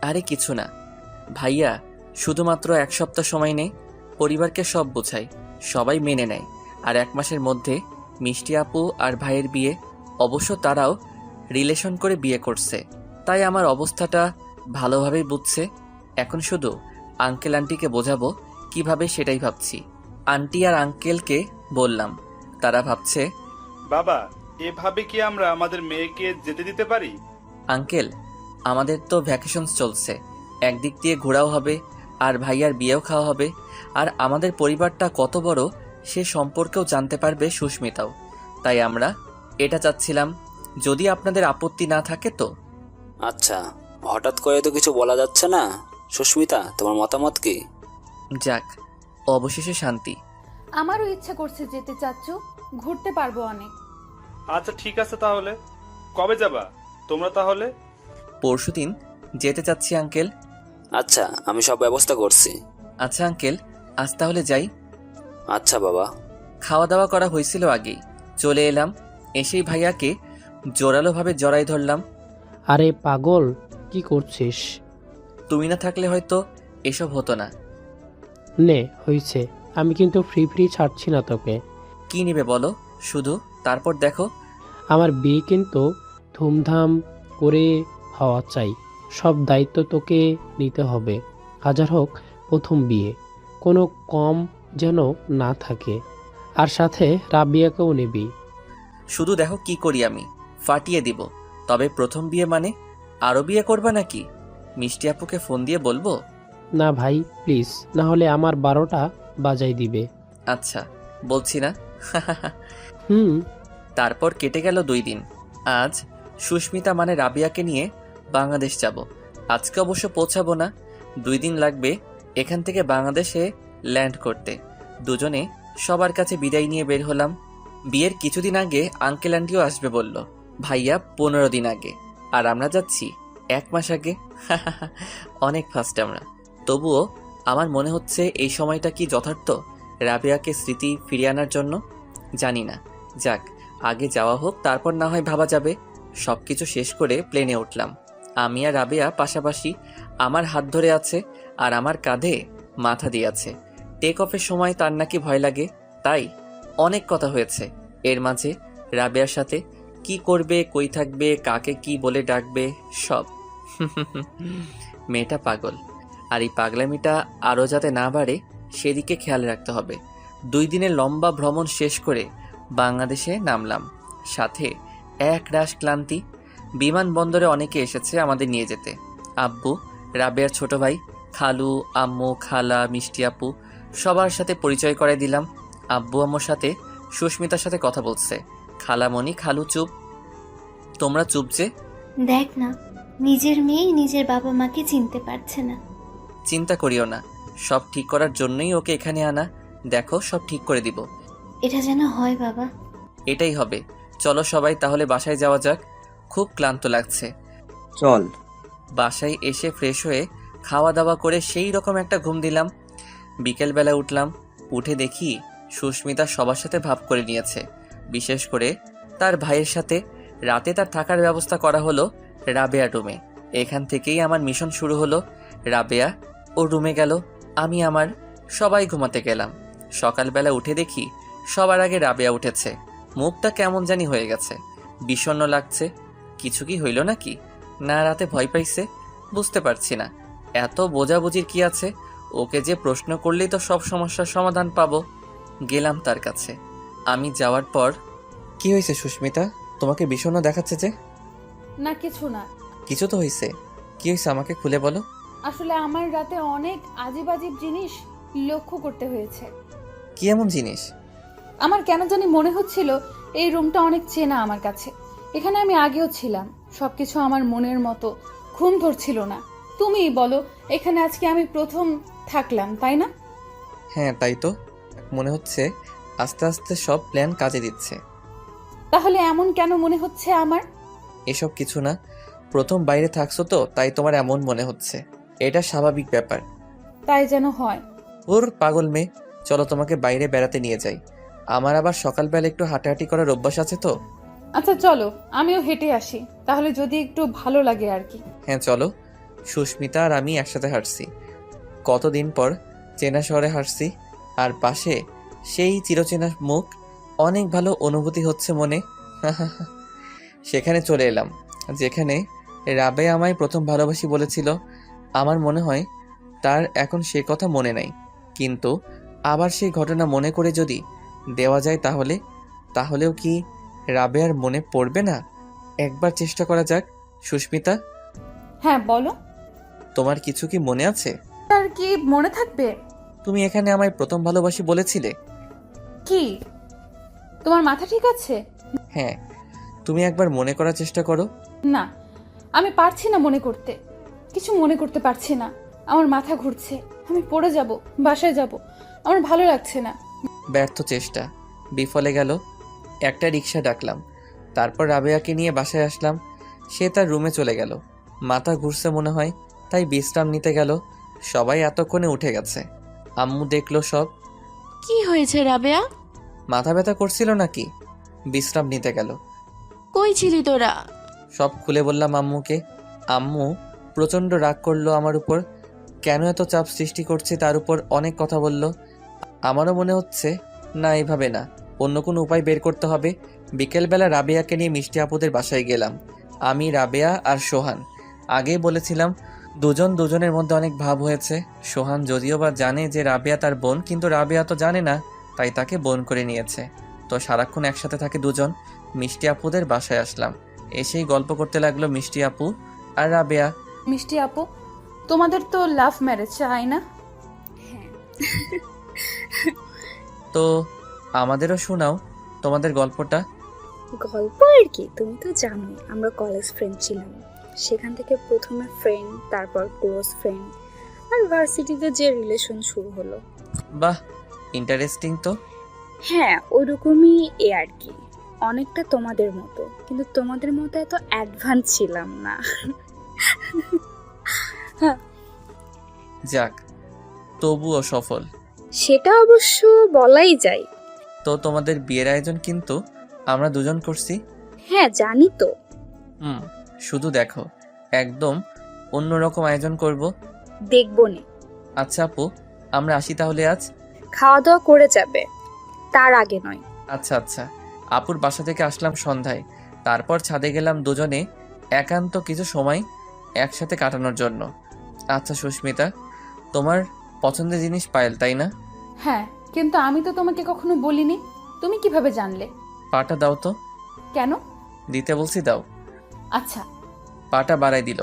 আরে কিছু না ভাইয়া, শুধুমাত্র 1 সপ্তাহ সময় নে, পরিবারকে সব বোঝাই, সবাই মেনে নেয়। আর 1 মাসের মধ্যে মিষ্টি আপু আর ভাইয়ের বিয়ে। অবশ্য তারাও রিলেশন করে বিয়ে করছে, তাই আমার অবস্থাটা ভালোভাবেই বুঝছে। এখন শুধু আঙ্কেল আন্টিকে বোঝাবো কিভাবে, সেটাই ভাবছি। আন্টি আর আঙ্কেলকে বললাম, তারা ভাবছে, বাবা এভাবে কি আমরা আমাদের মেয়েকে যেতে দিতে পারি? আঙ্কেল আমাদের তো ভ্যাকেশনস চলছে, একদিক দিয়ে ঘোরাও হবে আর ভাইয়ার বিয়েও খাওয়া হবে। আর আমাদের পরিবারটা কত বড় সে সম্পর্কেও জানতে পারবে সুস্মিতাও। তাই আমরা এটা চাচ্ছিলাম, যদি আপনাদের আপত্তি না থাকে তো। আচ্ছা, হঠাৎ করে তো কিছু বলা যাচ্ছে না। সুস্মিতা, তোমার মতামত কি? যাক, অবশেষে শান্তি। আমারও ইচ্ছা করছে যেতে, চাচ্চু, ঘুরতে পারবো অনেক। আচ্ছা ঠিক আছে, তাহলে কবে যাবা তোমরা? তাহলে পরশুদিন যেতে চাচ্ছি আঙ্কেল। আচ্ছা, আমি সব ব্যবস্থা করছি। আচ্ছা আঙ্কেল, আজ তাহলে যাই। আচ্ছা বাবা। খাওয়া দাওয়া করা হয়েছিল আগেই, চলে এলাম। এসেই ভাইয়াকে জোরালোভাবে জড়াই ধরলাম। আরে পাগল, কি করছিস? তুমি না থাকলে হয়তো এসব হতো না। নে, হয়েছে। আমি কিন্তু ফ্রি ছাড়ছি না তোকে। কি নিবে বলো শুধু, তারপর দেখো। আমার বিয়ে কিন্তু ধুমধাম করে হওয়া চাই, সব দায়িত্ব তোকে নিতে হবে। হাজার হোক প্রথম বিয়ে, কোনো কম যেন না থাকে। আর সাথে রাবিয়াকেও নিবি। শুধু দেখো কি করি, আমি ফাটিয়ে দিব। তবে প্রথম বিয়ে মানে আরো বিয়ে করবা নাকি? মিষ্টি আপুকে ফোন দিয়ে বলবো? না ভাই প্লিজ, না হলে আমার 12টা বাজাই দিবে। আচ্ছা বলছি না। হুম। তারপর কেটে গেল 2 দিন। আজ সুস্মিতা মানে রাবিয়াকে নিয়ে বাংলাদেশ যাব। আজকে অবশ্য পৌঁছাবো না, 2 দিন লাগবে এখান থেকে বাংলাদেশে ল্যান্ড করতে। দুজনে সবার কাছে বিদায় নিয়ে বের হলাম। বিয়ের কিছুদিন আগে আঙ্কেল আন্টিও আসবে বলল, ভাইয়া 15 দিন আগে, আর আমরা যাচ্ছি 1 মাস আগে। অনেক ফাস্ট আমরা। তবুও আমার মনে হচ্ছে এই সময়টা কি যথার্থ রাবিয়াকে স্মৃতি ফিরিয়ে আনার জন্য? জানি না, যাক, আগে যাওয়া হোক, তারপর না হয় ভাবা যাবে। সবকিছু শেষ করে প্লেনে উঠলাম। আমি আর রাবিয়া পাশাপাশি, আমার হাত ধরে আছে আর আমার কাঁধে মাথা দিয়ে আছে। টেক অফের সময় তার নাকি ভয় লাগে, তাই অনেক কথা হয়েছে এর মাঝে রাবিয়ার সাথে। কি করবে, কই থাকবে, কাকে কি বলে ডাকবে, সব। মেয়েটা পাগল, আর এই পাগলামিটা আরও যাতে না বাড়ে সেদিকে খেয়াল রাখতে হবে। 2 দিনের লম্বা ভ্রমণ শেষ করে বাংলাদেশে নামলাম, সাথে এক রাশ ক্লান্তি। বিমানবন্দরে অনেকে এসেছে আমাদের নিয়ে যেতে। আব্বু, রাবেয়ার ছোট ভাই, খালু, আম্মু, খালা, মিষ্টি আপু, সবার সাথে পরিচয় করে দিলাম। আব্বু আম্মুর সাথে সুস্মিতার সাথে কথা বলছে। খালামণি, খালু চুপ। তোমরা চুপ যে? দেখ না, নিজের মেয়ে নিজের বাবা মাকে চিনতে পারছে না। চিন্তা করিও না, সব ঠিক করার জন্যই ওকে এখানে আনা। দেখো, সব ঠিক করে দিব। এটা যেন হয় বাবা। এটাই হবে। চলো সবাই তাহলে বাসায় যাওয়া যাক, খুব ক্লান্ত লাগছে। চল। বাসায় এসে ফ্রেশ হয়ে খাওয়া দাওয়া করে সেই রকম একটা ঘুম দিলাম। বিকেলবেলা উঠলাম, উঠে দেখি সুস্মিতা সবার সাথে ভাব করে নিয়েছে। বিশেষ করে তার ভাইয়ের সাথে রাতে তার থাকার ব্যবস্থা করা হলো রাবেয়া রুমে। এখান থেকেই আমার মিশন শুরু হলো। রাবেয়া ও রুমে গেল, আমি আমার সবাই ঘুমাতে গেলাম। সকালবেলা উঠে দেখি সবার আগে রাবেয়া উঠেছে। মুখটা কেমন জানি হয়ে গেছে, বিষণ্ণ লাগছে। কিছু কি হইল নাকি, না রাতে ভয় পাইছে, বুঝতে পারছি না। এত বোঝাবুঝির কি আছে? ওকে যে প্রশ্ন করলেই তো সব সমস্যার সমাধান পাবো। গেলাম তার কাছে। আমি যাওয়ার পর, কি হয়েছে সুস্মিতা, তোমাকে বিষণ্ণ দেখাচ্ছে যে? না কিছু না। কিছু তো হয়েছে। কি হয়েছে আমাকে খুলে বলো। আসলে আমার রাতে অনেক আজীব আজীব জিনিস লক্ষ্য করতে হয়েছে। কি এমন জিনিস? আমার কেন জানি মনে হচ্ছিল এই রুমটা অনেক চেনা আমার কাছে। এখানে আমি আগেও ছিলাম। সবকিছু আমার মনের মতো, ঘুম ধরছিল না। তুমিই বলো, এখানে আজকে আমি প্রথম থাকলাম, তাই না? হ্যাঁ তাই তো। মনে হচ্ছে আস্তে আস্তে সব প্ল্যান কাজে দিচ্ছে। তাহলে এমন কেন মনে হচ্ছে আমার? এসব কিছু না, প্রথম বাইরে থাকছো তো তাই তোমার এমন মনে হচ্ছে। এটা স্বাভাবিক ব্যাপার। তাই যেন হয়। ওর পাগল মেয়ে, চলো তোমাকে বাইরে বেড়াতে নিয়ে যাই। আমার আবার সকালবেলা একটু হাঁটাহাঁটি করার অভ্যাস আছে তো। আচ্ছা চলো, আমিও হেঁটে আসি, তাহলে যদি একটু ভালো লাগে আর কি। হ্যাঁ চলো। সুস্মিতা আর আমি একসাথে হাঁটছি। কতদিন পর চেনা শহরে হাঁটছি, আর পাশে সেই চিরচেনা মুখ। অনেক ভালো অনুভূতি হচ্ছে মনে। সেখানে চলে এলাম যেখানে রাবে আমায় প্রথম ভালোবাসি বলেছিল। আমার মনে হয় তার এখন সে কথা মনে নাই, কিন্তু আবার সেই ঘটনা মনে করে যদি দেওয়া যায় তাহলেও কি রাবেয়ার মনে পড়বে না? একবার চেষ্টা করা যাক। সুস্মিতা, হ্যাঁ বলো। তোমার কিছু কি মনে আছে? আর কি মনে থাকবে? তুমি এখানে আমায় প্রথম ভালোবাসি বলেছিলে। কি তোমার মাথা ঠিক আছে? হ্যাঁ, তুমি একবার মনে করার চেষ্টা করো। না, আমি পারছি না মনে করতে। কিছু মনে করতে পারছি না। আমার মাথা ঘুরছে। আমি পড়ে যাব, বাসায় যাব। আমার ভালো লাগছে না। ব্যর্থ চেষ্টা, বিফলে গেল। একটা রিক্সা ডাকলাম, তারপর রাবেয়াকে নিয়ে বাসায় আসলাম। সে তার রুমে চলে গেল। মাথা ঘুরছে মনে হয়, তাই বিশ্রাম নিতে গেল। সবাই এতক্ষণে উঠে গেছে। আম্মু দেখলো সব। কি হয়েছে রাবেয়া? মাথা ব্যথা করছিল নাকি? বিশ্রাম নিতে গেল। কই ছিলি তোরা? সব খুলে বললাম আম্মুকে। আম্মু প্রচণ্ড রাগ করলো আমার উপর। কেন এত চাপ সৃষ্টি করছে তার উপর অনেক কথা বলল। আমারও মনে হচ্ছে না, এভাবে না, অন্য কোনো উপায় বের করতে হবে। বিকেলবেলা রাবেয়াকে নিয়ে মিষ্টি আপুদের বাসায় গেলাম। আমি, রাবেয়া আর সোহান। আগেই বলেছিলাম দুজনের মধ্যে অনেক ভাব হয়েছে। সোহান যদিও বা জানে যে রাবেয়া তার বোন, কিন্তু রাবেয়া তো জানে না, তাই তাকে বোন করে নিয়েছে। তো সারাক্ষণ একসাথে থাকে দুজন। মিষ্টি আপুদের বাসায় আসলাম। এসেই গল্প করতে লাগলো মিষ্টি আপু আর রাবেয়া। মিষ্টি আপু, তোমাদের তো লাভ ম্যারেজ, তাই না? হ্যাঁ। তো আমাদেরও শোনাও তোমাদের গল্পটা। গল্প আর কি, তুমি তো জানোই আমরা কলেজ ফ্রেন্ড ছিলাম। সেখান থেকে প্রথমে ফ্রেন্ড, তারপর ক্লোজ ফ্রেন্ড, আর ভার্সিটিতে যে রিলেশন শুরু হলো। বাহ, ইন্টারেস্টিং তো। হ্যাঁ ওরকমই এ আর কি, অনেকটা তোমাদের মতো, কিন্তু তোমাদের মতো এত অ্যাডভান্স ছিলাম না। যাক, তবুও সফল। সেটা অবশ্য বলাই যায়। তো তোমাদের বিয়ের আয়োজন কিন্তু আমরা দুজন করছি। হ্যাঁ জানি তো। শুধু দেখো, একদম অন্যরকম আয়োজন করব। দেখবো নে। আচ্ছা আপু, আমরা আসি তাহলে আজ। খাওয়া দাওয়া করে যাবে, তার আগে নয়। আচ্ছা আচ্ছা। আপুর বাসা থেকে আসলাম সন্ধ্যায়। তারপর ছাদে গেলাম দুজনে একান্ত কিছু সময় একসাথে কাটানোর জন্য। আচ্ছা সুস্মিতা, তোমার পছন্দের জিনিস পায়েল, তাই না? হ্যাঁ, কিন্তু আমি তো তোমাকে কখনো বলিনি। তুমি কিভাবে জানলে? পাটা দাও তো। কেন? দিতে বলছি, দাও। আচ্ছা। পাটা বাড়াই দিল।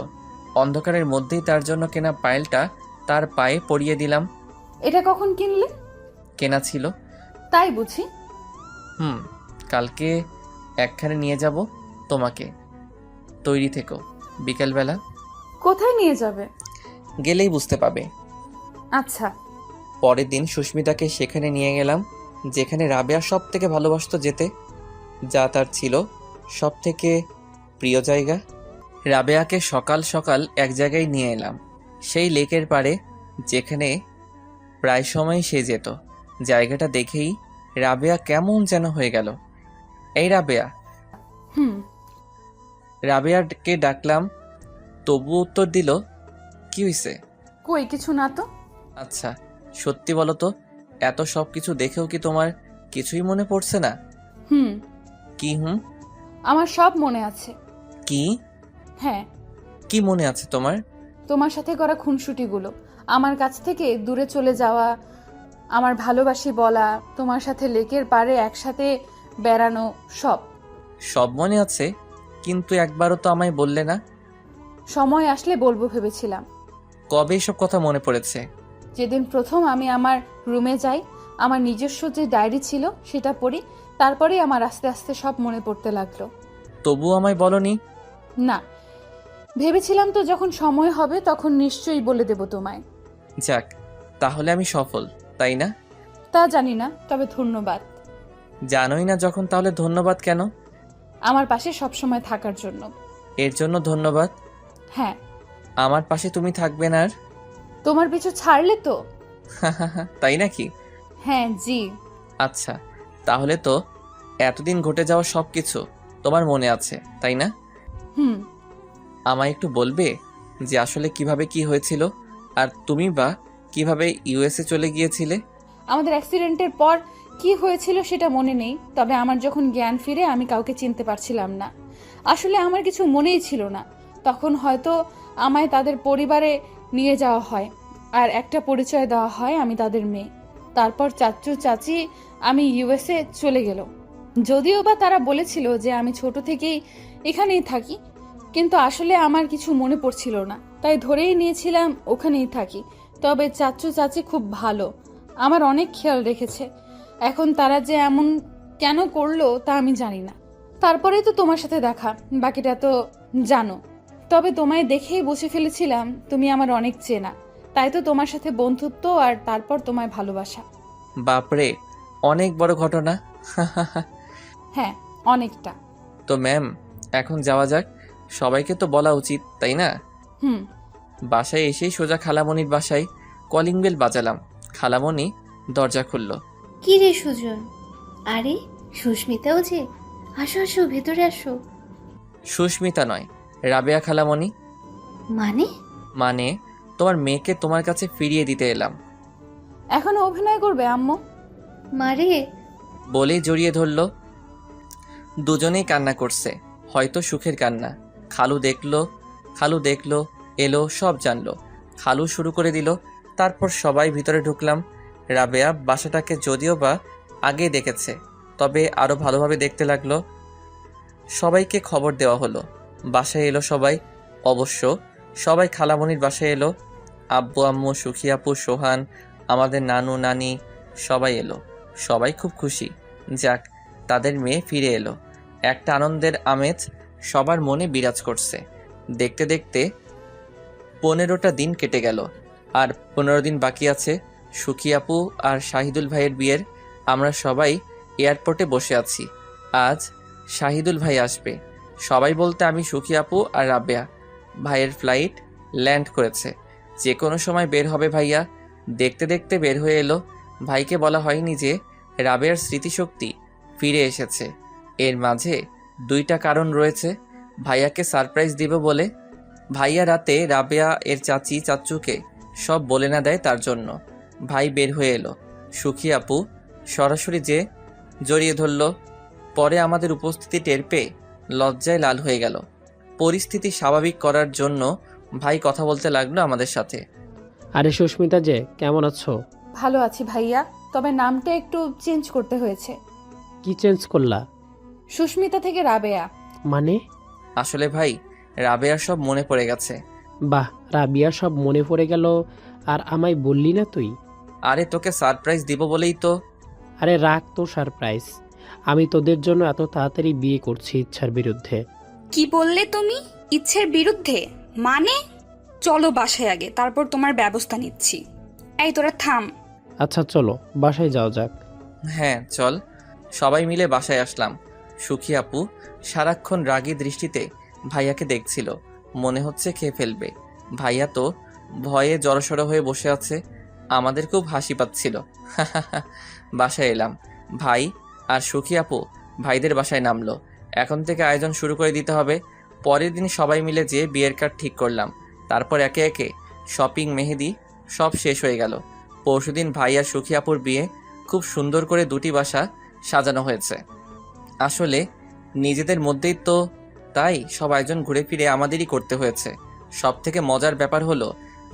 অন্ধকারের মধ্যেই তার জন্য কেনা পায়েলটা তার পায়ে পরিয়ে দিলাম। এটা কখন কিনলে? কেনা ছিল। তাই বুঝি। কালকে একখানে নিয়ে যাব তোমাকে। তৈরি থেকো, বিকেলবেলা। কোথায় নিয়ে যাবে? গেলেই বুঝতে পাবে। আচ্ছা। পরের দিন সুস্মিতাকে সেখানে নিয়ে গেলাম যেখানে রাবেয়া সব থেকে ভালোবাসতো যেতে, যা তার ছিল সব থেকে প্রিয় জায়গা। রাবেয়াকে সকাল সকাল এক জায়গায় নিয়ে এলাম, সেই লেকের পাড়ে, যেখানে প্রায় সময় সে যেত। জায়গাটা দেখেই রাবেয়া কেমন যেন হয়ে গেল। এই রাবেয়া। হুম। রাবেয়াকে ডাকলাম, তবু উত্তর দিল, কি হইছে? কই কিছু না তো। আচ্ছা সত্যি বলো তো, এত সব কিছু দেখেও কি তোমার কিছুই মনে পড়ছে না? হুম। কি হুম? আমার সব মনে আছে। কি? হ্যাঁ, কি মনে আছে তোমার? তোমার সাথে করা খুনসুটিগুলো, আমার কাছ থেকে দূরে চলে যাওয়া, আমার ভালোবাসি বলা, তোমার সাথে লেকের পাড়ে একসাথে বেড়ানো, সব। সব মনে আছে, কিন্তু একবারও তো আমায় বললে না। সময় আসলে বলবো ভেবেছিলাম। কবে এসব কথা মনে পড়েছে? যেদিন প্রথম আমি আমার রুমে যাই, আমার নিজস্ব যে ডায়েরি ছিল সেটা পড়ি, তারপরেই আমার আস্তে আস্তে সব মনে পড়তে লাগলো। তবু আমায় বলনি। না, ভেবেছিলাম তো যখন সময় হবে তখন নিশ্চয়ই বলে দেব তোমায়। যাক, তাহলে আমি সফল, তাই না? তা জানি না, তবে ধন্যবাদ। জানোই না যখন, তাহলে ধন্যবাদ কেন? আমার পাশে সবসময় থাকার জন্য। এর জন্য ধন্যবাদ। হ্যাঁ। আমার পাশে তুমি থাকবে না আর? তোমার পিছু ছাড়লে তো। তাই নাকি? হ্যাঁ জি। আচ্ছা, তাহলে তো এতদিন ঘটে যাওয়া সব কিছু তোমার মনে আছে, তাই না? হুম। আমায় একটু বলবে যে আসলে কিভাবে কি হয়েছিল, আর তুমি বা কিভাবে ইউএসএ চলে গিয়েছিলে? আমাদের অ্যাক্সিডেন্টের পর কি হয়েছিল সেটা মনে নেই, তবে আমার যখন জ্ঞান ফিরে আমি কাউকে চিনতে পারছিলাম না। আসলে আমার কিছু মনেই ছিল না। তখন হয়তো আমায় তাদের পরিবারে নিয়ে যাওয়া হয় আর একটা পরিচয় দেওয়া হয় আমি তাদের মেয়ে। তারপর চাচু চাচি আমি ইউএসএ চলে গেল। যদিও বা তারা বলেছিল যে আমি ছোট থেকেই এখানেই থাকি, কিন্তু আসলে আমার কিছু মনে পড়ছিল না, তাই ধরেই নিয়েছিলাম ওখানেই থাকি। তবে চাচু চাচি খুব ভালো, আমার অনেক খেয়াল রেখেছে। এখন তারা যে এমন কেন করলো তা আমি জানি না। তারপরেই তো তোমার সাথে দেখা, বাকিটা তো জানো। তবে তোমায় দেখেই বুঝে ফেলেছিলাম তুমি আমার অনেক চেনা, তাই তো তোমার সাথে বন্ধুত্ব আর তারপর তোমায় ভালোবাসা। বাপরে, অনেক বড় ঘটনা। হ্যাঁ, অনেকটা। তো ম্যাম, এখন যাওয়া যাক। সবাইকে তো বলা উচিত, তাই না? হুম। বাসায় এসেই সোজা খালামণির বাসায় কলিং বেল বাজালাম। খালামণি দরজা খুলল। কি রে সুজন? আরে সুস্মিতাও যে। আসো আসো, ভেতরে আসো। সুস্মিতা নয়, রাবেয়া খালামণি। মানে? তোমার মেয়েকে তোমার কাছে ফিরিয়ে দিতে এলাম। এখনো অভিনয় করবে আম্মু? মারে। বলেই জড়িয়ে ধরল। দুজনেই কান্না করছে, হয়তো সুখের কান্না। খালু দেখলো, এলো, সব জানলো। খালু শুরু করে দিল, তারপর সবাই ভিতরে ঢুকলাম। রাবেয়া বাসাটাকে যদিও বা আগে দেখেছে, তবে আরো ভালোভাবে দেখতে লাগলো। সবাইকে খবর দেওয়া হলো, বাসায় এলো সবাই। অবশ্য সবাই খালামণির বাসায় এলো। আব্বু আম্মু, সুখী আপু, সোহান, আমাদের নানু নানি সবাই এলো। সবাই খুব খুশি, যাক তাদের মেয়ে ফিরে এলো। একটা আনন্দের আমেজ সবার মনে বিরাজ করছে। দেখতে দেখতে 15টা দিন কেটে গেল, আর 15 দিন বাকি আছে সুখী আপু আর শাহিদুল ভাইয়ের বিয়ের। আমরা সবাই এয়ারপোর্টে বসে আছি। আজ শাহিদুল ভাই আসবে। সবাই বলতে আমি, সুখী আপু আর রাবেয়া। ভাইয়ের ফ্লাইট ল্যান্ড করেছে, যে কোনো সময় বের হবে ভাইয়া। দেখতে দেখতে বের হয়ে এলো। ভাইকে বলা হয়নি যে রাবেয়ার স্মৃতিশক্তি ফিরে এসেছে। এর মাঝে 2টা কারণ রয়েছে। ভাইয়াকে সারপ্রাইজ দিব বলে। ভাইয়া রাতে রাবেয়া এর চাচি চাচুকে সব বলে না দেয়, তার জন্য। ভাই বের হয়ে এলো। সুখী আপু সরাসরি যে জড়িয়ে ধরল। পরে আমাদের উপস্থিতি টের পেয়ে লজ্জায় লাল হয়ে গেল। পরিস্থিতি স্বাভাবিক করার জন্য ভাই কথা বলতে লাগলো আমাদের সাথে। আরে সুস্মিতা যে, কেমন আছো? ভালো আছি ভাইয়া, তবে নামটা একটু চেঞ্জ করতে হয়েছে। কি চেঞ্জ করলা? সুস্মিতা থেকে রাবেয়া। মানে? আসলে ভাই, রাবেয়ার সব মনে পড়ে গেছে। বাহ, রাবিয়া সব মনে পড়ে গেল, আর আমায় বললি না তুই? আরে তোকে সারপ্রাইজ দিব বলেই তো। আরে রাখ তো সারপ্রাইজ, আমি তোদের জন্য এত তাড়াতাড়ি বিয়ে করছি ইচ্ছার বিরুদ্ধে। কি বললে তুমি? ইচ্ছের বিরুদ্ধে মানে? চলো বাসায় আগে, তারপর তোমার ব্যবস্থা নিচ্ছি। এই তোরা থাম। আচ্ছা চলো বাসায় যাওয়া যাক। হ্যাঁ চল। সবাই মিলে বাসায় আসলাম। সুখী আপু সারাক্ষণ রাগী দৃষ্টিতে ভাইয়াকে দেখছিল, মনে হচ্ছে খেয়ে ফেলবে। ভাইয়া তো ভয়ে জড়সড় হয়ে বসে আছে। আমাদের খুব হাসি পাচ্ছিল। বাসায় এলাম, ভাই আর সুখী আপু ভাইদের বাসায় নামলো। এখন থেকে আয়োজন শুরু করে দিতে হবে। পরের দিন সবাই মিলে যেয়ে বিয়ের কার্ড ঠিক করলাম। তারপর একে একে শপিং, মেহেদি সব শেষ হয়ে গেল। পরশুদিন ভাই আর সুখী আপুর বিয়ে। খুব সুন্দর করে দুটি বাসা সাজানো হয়েছে। আসলে নিজেদের মধ্যেই তো, তাই সব আয়োজন ঘুরে ফিরে আমাদেরই করতে হয়েছে। সব থেকে মজার ব্যাপার হলো,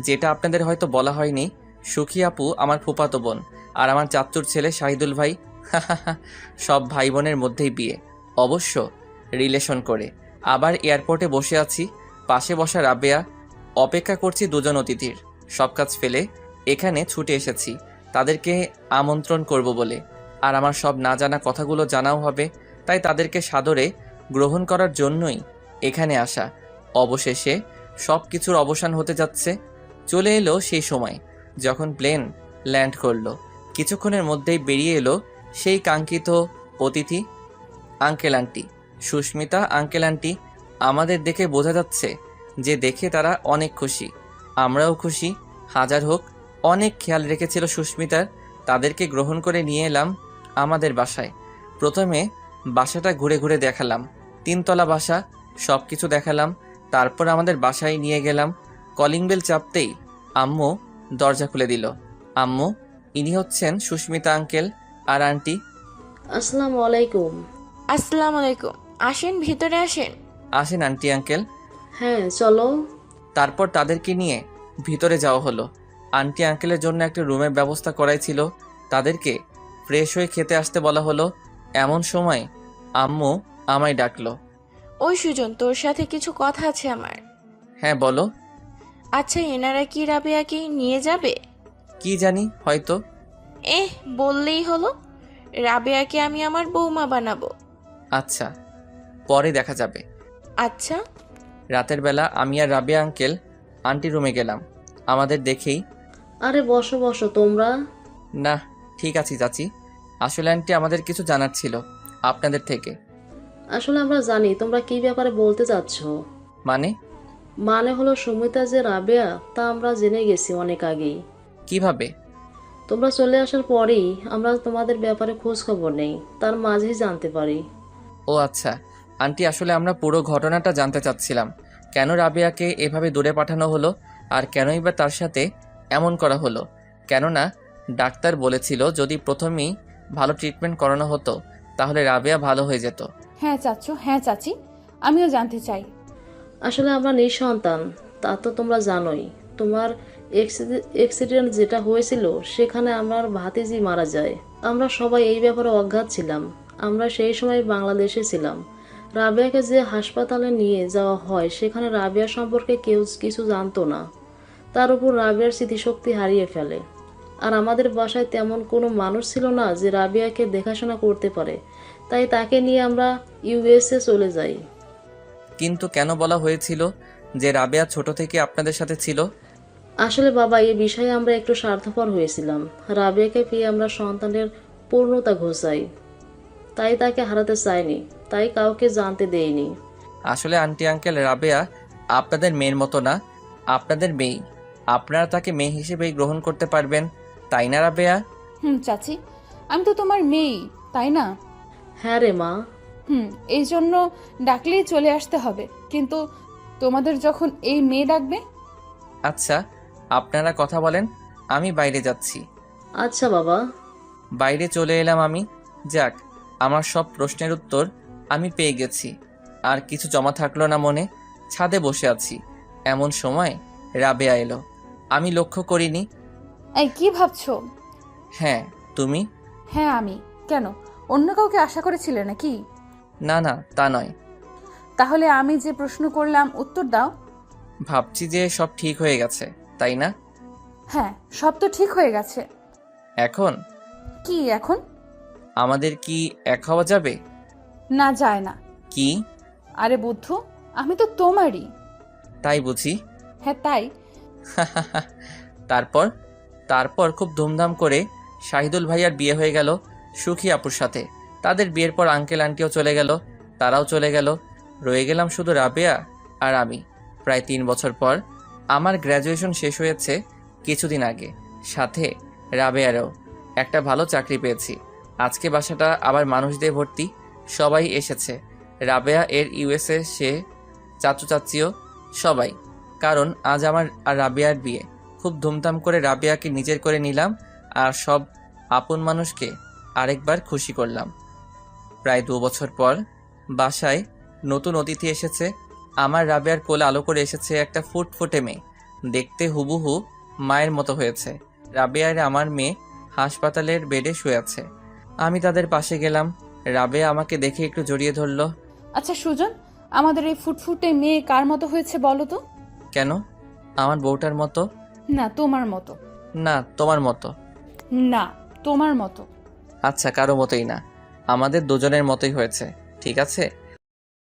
যেটা আপনাদের হয়তো বলা হয়নি, সুখী আপু আমার ফুফাতো বোন আর আমার চাচ্চুর ছেলে শাহিদুল ভাই। সব ভাই বোনের মধ্যেই বিয়ে, অবশ্য রিলেশন করে। আবার এয়ারপোর্টে বসে আছি, পাশে বসা রাবেয়া। অপেক্ষা করছি দুজন অতিথির। সব কাজ ফেলে এখানে ছুটে এসেছি তাদেরকে আমন্ত্রণ করব বলে। আর আমার সব না জানা কথাগুলো জানাও হবে, তাই তাদেরকে সাদরে গ্রহণ করার জন্যই এখানে আসা। অবশেষে সব কিছুর অবসান হতে যাচ্ছে। চলে এলো সেই সময় যখন প্লেন ল্যান্ড করলো। কিছুক্ষণের মধ্যেই বেরিয়ে এলো সেই কাঙ্ক্ষিত অতিথি, uncle aunty, Sushmita uncle aunty. আমাদের দেখে বোঝা যাচ্ছে যে দেখে তারা অনেক খুশি, আমরাও খুশি। হাজার হোক, অনেক খেয়াল রেখেছিল সুস্মিতার। তাদেরকে গ্রহণ করে নিয়ে এলাম আমাদের বাসায়। প্রথমে বাসাটা ঘুরে ঘুরে দেখালাম, 3 তলা বাসা, সব কিছু দেখালাম। তারপর আমাদের বাসায় নিয়ে গেলাম। কলিং বেল চাপতেই আম্মু দরজা খুলে দিল। আম্মু, ইনি হচ্ছেন সুস্মিতা আঙ্কেল আর আন্টি। আসসালামু আলাইকুম। আসসালামু আলাইকুম। আসেন, ভিতরে আসেন। আসেন আন্টি আঙ্কেল। হ্যাঁ চলো। তারপর তাদেরকে নিয়ে ভিতরে যাওয়া হলো। আন্টি আঙ্কেলের জন্য একটা রুমের ব্যবস্থা করাই ছিল। তাদেরকে ফ্রেশ হয়ে খেতে আসতে বলা হলো। এমন সময় আম্মু আমায় ডাকলো। ওই সুজন, তোর সাথে কিছু কথা আছে আমার। হ্যাঁ বলো। আচ্ছা, এনারা কি রাবেয়াকে নিয়ে যাবে? কি জানি, হয়তো। বললেই হলো। রাবেয়াকে আমি আমার বৌমা বানাবো। আচ্ছা, পরে দেখা যাবে। আচ্ছা। রাতের বেলা আমি আর রাবিয়া আঙ্কেল আন্টি রুমে গেলাম। আমাদের দেখেই, আরে বসো বসো তোমরা। না, ঠিক আছে চাচি। আসলে আন্টি আমাদের কিছু জানার ছিল আপনাদের থেকে। আসলে আমরা জানি তোমরা কি ব্যাপারে বলতে চাচ্ছ। মানে হলো সুমিতা যে রাবেয়া, তা আমরা জেনে গেছি অনেক আগেই। কিভাবে? তোমরা চলে আসার পরেই আমরা তোমাদের ব্যাপারে খোঁজ খবর নেই, তার মাঝেই জানতে পারি। ও আচ্ছা আন্টি, আসলে আমরা পুরো ঘটনাটা জানতে চাচ্ছিলাম। কেন রাবিয়াকে এভাবে দূরে পাঠানো হলো, আর কেনই বা তার সাথে এমন করা হলো? কেননা ডাক্তার বলেছিল যদি প্রথমেই ভালো ট্রিটমেন্ট করানো হতো তাহলে রাবিয়া ভালো হয়ে যেত। হ্যাঁ চাচু, হ্যাঁ চাচি, আমিও জানতে চাই। আসলে আমরা নিঃসন্তান, তা তো তোমরা জানোই। তোমার অ্যাক্সিডেন্ট যেটা হয়েছিল সেখানে আমার ভাতিজি মারা যায়। আমরা সবাই এই ব্যাপারে অজ্ঞাত ছিলাম। আমরা সেই সময় বাংলাদেশে ছিলাম। রাবিয়াকে যে হাসপাতালে নিয়ে যাওয়া হয় সেখানে রাবিয়া সম্পর্কে কেউ কিছু জানতো না। তার উপর রাবিয়ার স্মৃতিশক্তি হারিয়ে ফেলে। আর আমাদের বাসায় তেমন কোনো মানুষ ছিল না যে রাবিয়াকে দেখাশোনা করতে পারে, তাই তাকে নিয়ে আমরা ইউএসএ চলে যাই। কিন্তু কেন বলা হয়েছিল যে রাবিয়া ছোট থেকে আপনাদের সাথে ছিল? আসলে বাবা, এই বিষয়ে আমরা একটু স্বার্থপর হয়েছিলাম। রাবিয়াকে পেয়ে আমরা সন্তানের পূর্ণতা ঘোষাই, তাই তাকে হারাতে চাইনি, তাই কাউকে জানতে দেইনি। আসলে আন্টি আঙ্কেল, রাবেয়া আপনাদের মেয়ের মতো না, আপনাদের মেয়ে। আপনারা তাকে মেয়ে হিসেবেই গ্রহণ করতে পারবেন, তাই না রাবেয়া? চাচি, আমি তো তোমার মেয়ে, তাই না? হ্যাঁ রে মা। এই জন্য ডাকলেই চলে আসতে হবে। কিন্তু তোমাদের যখন এই মেয়ে ডাকবে। আচ্ছা, আপনারা কথা বলেন, আমি বাইরে যাচ্ছি। আচ্ছা বাবা। বাইরে চলে এলাম আমি। যাক, আমার সব প্রশ্নের উত্তর আমি পেয়ে গেছি। আর কিছু জমা থাকলো না মনে। ছাদে বসে আছি, এমন সময় রাবেয়া এলো। আমি লক্ষ্য করিনি। এই কি ভাবছো? হ্যাঁ, তুমি? হ্যাঁ আমি। কেন, অন্য কাউকে আশা করেছিলে নাকি? না না, তা নয়। তাহলে আমি যে প্রশ্ন করলাম উত্তর দাও। ভাবছি যে সব ঠিক হয়ে গেছে, তাই না? হ্যাঁ, সব তো ঠিক হয়ে গেছে। এখন কি এখন? আমাদের কি এক হওয়া যাবে? না, যায় না। কি? আরে বুদ্ধু, আমি তো তোমারই। তাই বুঝি? হ্যাঁ তাই। তারপর খুব ধুমধাম করে শাহিদুল ভাইয়ার বিয়ে হয়ে গেল সুখী আপুর সাথে। তাদের বিয়ের পর আঙ্কেল আন্টিও চলে গেল, তারাও চলে গেল। রয়ে গেলাম শুধু রাবেয়া আর আমি। প্রায় 3 বছর পর আমার গ্র্যাজুয়েশন শেষ হয়েছে কিছুদিন আগে। সাথে রাবেয়ারও। একটা ভালো চাকরি পেয়েছি। আজকে বাসাটা আবার মানুষ দিয়ে ভর্তি, সবাই এসেছে। রাবেয়া এর ইউএসএ, সে চাচু চাচিও সবাই। কারণ আজ আমার আর রাবেয়ার বিয়ে। খুব ধুমধাম করে রাবেয়াকে নিজের করে নিলাম আর সব আপন মানুষকে আরেকবার খুশি করলাম। প্রায় 2 বছর পর বাসায় নতুন অতিথি এসেছে। আমার রাবেয়ার কোলে আলো করে এসেছে একটা ফুটফুটে মেয়ে, দেখতে হুবহু মায়ের মতো হয়েছে। রাবেয়ার আমার মেয়ে হাসপাতালের বেডে শুয়ে আছে। আমি তাদের পাশে গেলাম। রাবেয়া আমাকে দেখে একটু জড়িয়ে ধরলো। আচ্ছা সুজন, আমাদের এই ফুটফুটে মেয়ে কার মতো হয়েছে বলো তো? কেন? আমার বউটার মতো? না তোমার মতো। না তোমার মতো। না তোমার মতো। আচ্ছা কারো মতোই না, আমাদের দুজনের মতোই হয়েছে। ঠিক আছে,